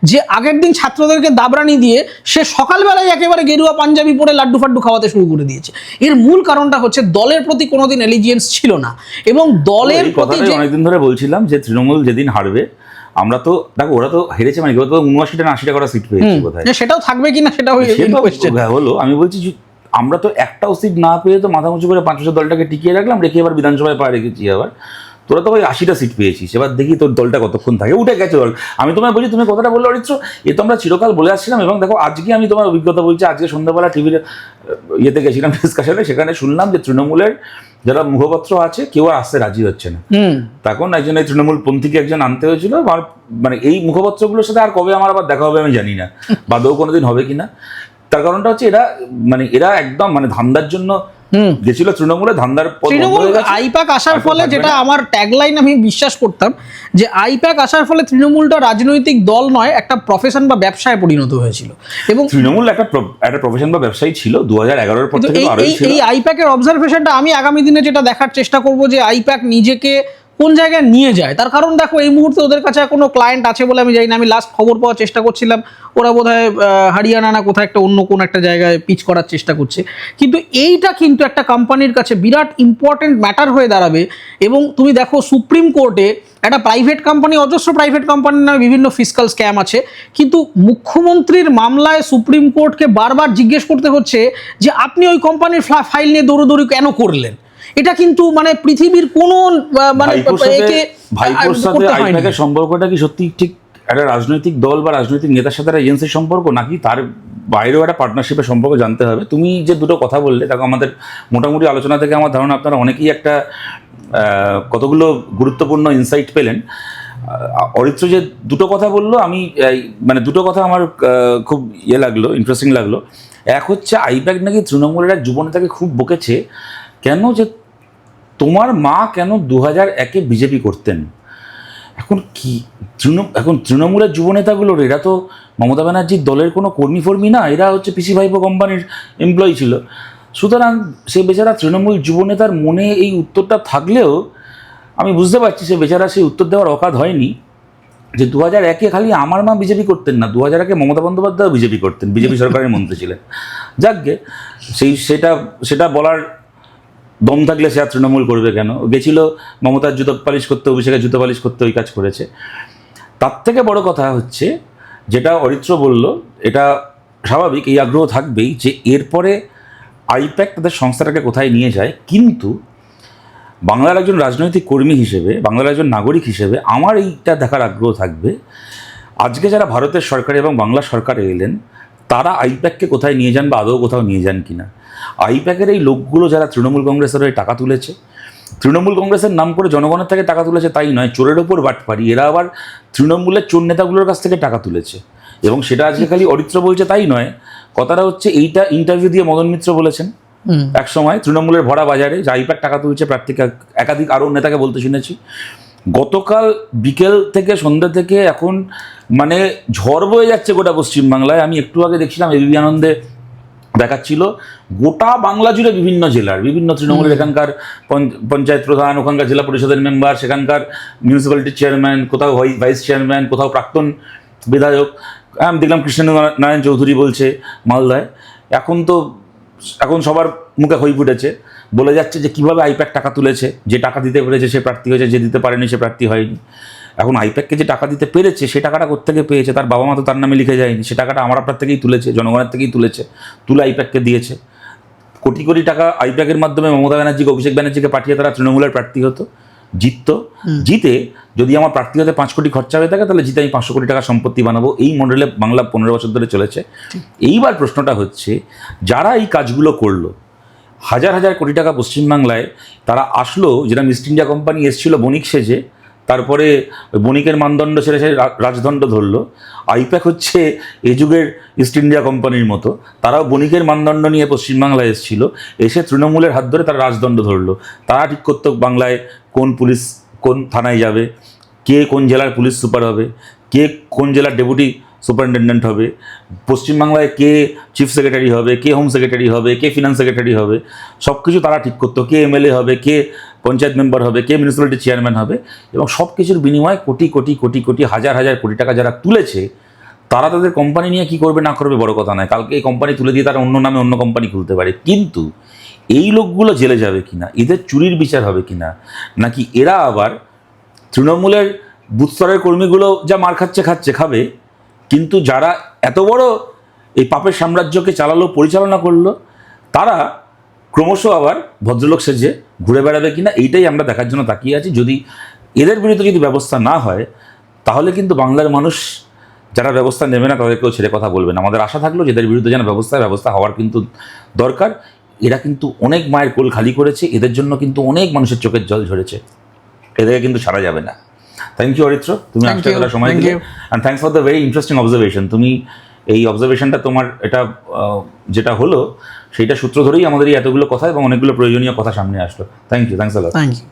যে আগের দিন ছাত্রদেরকে দাবরানি দিয়ে সে সকালবেলায় একেবারে গেরুয়া পাঞ্জাবি পরে লাড্ডু ফাড্ডু খাওয়াতে শুরু করে দিয়েছে। এর মূল কারণটা হচ্ছে দলের প্রতি কোনোদিন এলিজিয়েন্স ছিল না, এবং দলের প্রতি অনেকদিন ধরে বলছিলাম যে তৃণমূল যেদিন হারবে, আমরা তো দেখো ওরা তো হেরেছে, মানে 79টা না 80টা করা সিট পেয়েছে কোথায়, সেটাও থাকবে কিনা সেটাও হলো। আমি বলছি আমরা তো একটাও সিট না পেয়ে তো মাথা উঁচু করে 5 বছর দলটাকে টিকিয়ে রাখলাম, রেখে এবার বিধানসভায় পা রেখেছি। আবার তোরা তো ওই 80টা সিট পেয়েছিস, এবার দেখি তোর দলটা কতক্ষণ থাকে, উঠে গেছে দল। আমি তোমায় বলছি, তুমি কথাটা বললে অরিত্র, এ তো আমরা চিরকাল বলে আসছিলাম। এবং দেখো আজকে আমি তোমার অভিজ্ঞতা বলছি, আজকে সন্ধ্যাবেলা টিভির ইয়েতে গেছিলাম ডিসকাশনে, সেখানে শুনলাম যে তৃণমূলের যারা মুখপত্র আছে কেউ আর আসতে রাজি হচ্ছে না। তখন একজন এই তৃণমূল পন্থীকে একজন আনতে হয়েছিল, মানে এই মুখপত্রগুলোর সাথে আর কবে আমার আবার দেখা হবে আমি জানি না, বাদেও কোনোদিন হবে কিনা। তার কারণটা হচ্ছে এরা একদম মানে ধান্দার জন্য গেছিল তৃণমূলে, ধান্দার আইপ্যাক আসার ফলে, যেটা আমার ট্যাগলাইন আমি বিশ্বাস করতাম, যে আইপ্যাক আসার ফলে তৃণমূলটা রাজনৈতিক দল নয়, একটা প্রফেশন বা ব্যবসায় পরিণত হয়েছিল। এবং তৃণমূল একটা প্রফেশন বা ব্যবসায়ী ছিল 2011-এর পর থেকে। এই আইপ্যাকের অবজারভেশনটা আমি আগামী দিনে যেটা দেখার চেষ্টা করব, যে আইপ্যাক নিজেকে কোন জায়গায় নিয়ে যায়। তার কারণ দেখো, এই মুহূর্তে ওদের কাছে কোনো ক্লায়েন্ট আছে বলে আমি জানি না। আমি লাস্ট খবর পাওয়ার চেষ্টা করছিলাম, ওরা বোধহয় হরিয়ানা না কোথায় একটা অন্য কোন একটা জায়গায় পিচ করার চেষ্টা করছে। কিন্তু এইটা কিন্তু একটা কোম্পানির কাছে বিরাট ইম্পর্টেন্ট ম্যাটার হয়ে দাঁড়াবে। এবং তুমি দেখো সুপ্রিম কোর্টে একটা প্রাইভেট কোম্পানি, অজস্র প্রাইভেট কোম্পানির নামে বিভিন্ন ফিসকাল স্ক্যাম আছে, কিন্তু মুখ্যমন্ত্রীর মামলায় সুপ্রিম কোর্টকে বারবার জিজ্ঞেস করতে হচ্ছে যে আপনি ওই কোম্পানির ফাইল নিয়ে দৌড়দৌড়ি কেন করলেন। এটা কিন্তু মানে পৃথিবীর কোন মানে ভাইপোর সাথে আইপ্যাকের সম্পর্কটা কি সত্যি ঠিক একটা রাজনৈতিক দল বা রাজনৈতিক নেতার সাথে একটা এজেন্সির সম্পর্ক, নাকি তার বাইরেও একটা পার্টনারশিপের সম্পর্ক জানতে হবে। তুমি যে দুটো কথা বললে, দেখো আমাদের মোটামুটি আলোচনা থেকে আমার ধারণা আপনারা অনেকেই একটা কতগুলো গুরুত্বপূর্ণ ইনসাইট পেলেন। অরিত্র যে দুটো কথা বললো, আমি মানে দুটো কথা আমার খুব লাগলো, ইন্টারেস্টিং লাগলো। এক হচ্ছে আইপ্যাক নাকি তৃণমূলের এক যুবনেতাকে খুব বকেছে, কেন যে তোমার মা কেন 2001-এ বিজেপি করতেন। এখন তৃণমূলের যুবনেতাগুলোর, এরা তো মমতা ব্যানার্জির দলের কোনো কর্মী না, এরা হচ্ছে পিসি ভাইপো কোম্পানির এমপ্লয়ি ছিল। সুতরাং সে বেচারা তৃণমূল যুবনেতার মনে এই উত্তরটা থাকলেও আমি বুঝতে পারছি সে বেচারা সেই উত্তর দেওয়ার অকাত হয়নি যে 2001-এ খালি আমার মা বিজেপি করতেন না, 2001-এ মমতা বন্দ্যোপাধ্যায়ও বিজেপি করতেন, বিজেপি সরকারের মন্ত্রী ছিলেন। যাকগে সেটা বলার দম থাকলে সে আর তৃণমূল করবে কেন? গেছিল মমতার জুতো পালিশ করতে, অভিষেকের জুতো পালিশ করতে, ওই কাজ করেছে। তার থেকে বড় কথা হচ্ছে যেটা অরিত্র বলল, এটা স্বাভাবিক, এই আগ্রহ থাকবেই যে এরপরে আইপ্যাক তাদের সংস্থাটাকে কোথায় নিয়ে যায়। কিন্তু বাংলার একজন রাজনৈতিক কর্মী হিসেবে, বাংলার একজন নাগরিক হিসেবে আমার এইটা দেখার আগ্রহ থাকবে, আজকে যারা ভারতের সরকার এবং বাংলা সরকারে এলেন, তারা আইপ্যাককে কোথায় নিয়ে যান বা আদৌ কোথাও নিয়ে যান কিনা। আইপ্যাকের এই লোকগুলো যারা তৃণমূল কংগ্রেসের হয়ে টাকা তুলেছে, তৃণমূল কংগ্রেসের নাম করে জনগণের থেকে টাকা তুলেছে তাই নয়, চোরের ওপর বাটপাড়ি, এরা আবার তৃণমূলের চোর নেতাগুলোর কাছ থেকে টাকা তুলেছে। এবং সেটা আজকে খালি অরিত্র বলছে তাই নয়, কথাটা হচ্ছে এইটা ইন্টারভিউ দিয়ে মদন মিত্র বলেছেন এক সময় তৃণমূলের ভরা বাজারে যে আইপ্যাক টাকা তুলছে প্রার্থীকে, একাধিক আরও নেতাকে বলতে শুনেছি। গতকাল বিকেল থেকে সন্ধ্যা থেকে এখন মানে ঝড় বয়ে যাচ্ছে গোটা পশ্চিমবাংলায়। আমি একটু আগে দেখছিলাম এবিপি আনন্দে দেখাচ্ছিল, গোটা বাংলা জুড়ে বিভিন্ন জেলার বিভিন্ন তৃণমূলের, এখানকার পঞ্চায়েত প্রধান, ওখানকার জেলা পরিষদের মেম্বার, সেখানকার মিউনিসিপ্যালিটির চেয়ারম্যান, কোথাও ভাইস চেয়ারম্যান, কোথাও প্রাক্তন বিধায়ক। আমি দেখলাম কৃষ্ণনারায়ণ চৌধুরী বলছে মালদায়, এখন সবার মুখে হই ফুটেছে, বলে যাচ্ছে যে কীভাবে আইপ্যাক টাকা তুলেছে, যে টাকা দিতে পেরেছে সে প্রার্থী হয়েছে, যে দিতে পারেনি সে প্রার্থী হয়নি। এখন আইপ্যাককে যে টাকা দিতে পেরেছে, সে টাকাটা কোত্থেকে পেয়েছে, তার বাবা মা তো তার নামে লিখে যায়নি, সে টাকাটা আমার আপনার থেকেই তুলেছে, জনগণের থেকেই তুলে আইপ্যাককে দিয়েছে। কোটি কোটি টাকা আইপ্যাকের মাধ্যমে মমতা ব্যানার্জিকে, অভিষেক ব্যানার্জিকে পাঠিয়ে তারা তৃণমূলের প্রার্থী হতো, জিতে যদি আমার প্রার্থী হতে 5 কোটি খরচা হয়ে থাকে, তাহলে জিতে আমি 500 কোটি টাকা সম্পত্তি বানাবো। এই মডেলে বাংলা 15 বছর ধরে চলেছে। এইবার প্রশ্নটা হচ্ছে, যারা এই কাজগুলো করলো, হাজার হাজার কোটি টাকা পশ্চিমবাংলায় তারা আসলো, যেটা ইস্ট ইন্ডিয়া কোম্পানি এসেছিল বণিক সেজে, তারপরে বণিকের মানদণ্ড ছেড়ে সে রাজদণ্ড ধরলো। আইপ্যাক হচ্ছে এ যুগের ইস্ট ইন্ডিয়া কোম্পানির মতো, তারাও বণিকের মানদণ্ড নিয়ে পশ্চিমবাংলায় এসেছিল, এসে তৃণমূলের হাত ধরে তারা রাজদণ্ড ধরলো। তারা ঠিক করতো বাংলায় কোন পুলিশ কোন থানায় যাবে, কে কোন জেলার পুলিশ সুপার হবে, কে কোন জেলার ডেপুটি সুপারিনটেন্ডেন্ট হবে, পশ্চিমবাংলায় কে চিফ সেক্রেটারি হবে, কে হোম সেক্রেটারি হবে, কে ফিনান্স সেক্রেটারি হবে, সব কিছু তারা ঠিক করতো, কে এমএলএ হবে, কে পঞ্চায়েত মেম্বার হবে, কে মিউনিসিপ্যালিটি চেয়ারম্যান হবে, এবং সব কিছুর বিনিময়ে কোটি কোটি কোটি কোটি হাজার হাজার কোটি টাকা যারা তুলেছে তারা তাদের কোম্পানি নিয়ে কী করবে না করবে বড় কথা নয়, কালকে এই কোম্পানি তুলে দিয়ে তারা অন্য নামে অন্য কোম্পানি খুলতে পারে। কিন্তু এই লোকগুলো জেলে যাবে কিনা, এদের চুরির বিচার হবে কিনা, নাকি এরা আবার তৃণমূলের বুথ স্তরের কর্মীগুলো যা মার খাবে, কিন্তু যারা এত বড় এই পাপের সাম্রাজ্যকে চালালো, পরিচালনা করলো, তারা ক্রমশ আবার ভদ্রলোক সেজে ঘুরে বেড়াবে কিনা, এইটাই আমরা দেখার জন্য তাকিয়ে আছি। যদি এদের বিরুদ্ধে যদি ব্যবস্থা না হয় তাহলে কিন্তু বাংলার মানুষ যারা ব্যবস্থা নেবে না তাদেরকেও ছেড়ে কথা বলবে না। আমাদের আশা থাকলো যে এদের বিরুদ্ধে যেন ব্যবস্থা হওয়ার কিন্তু দরকার। এরা কিন্তু অনেক মায়ের কোল খালি করেছে, এদের জন্য কিন্তু অনেক মানুষের চোখের জল ঝরেছে, এদেরকে কিন্তু ছাড়া যাবে না। থ্যাংক ইউ অরিত্র, তুমি আসতে একটা সময় দিলে, and thanks for the very interesting observation. তুমি এই অবজারভেশনটা তোমার এটা যেটা হলো সেইটা সূত্র ধরেই আমাদের এই এতগুলো কথা এবং অনেকগুলো প্রয়োজনীয় কথা সামনে আসলো। Thank you, thanks a lot. Thank you.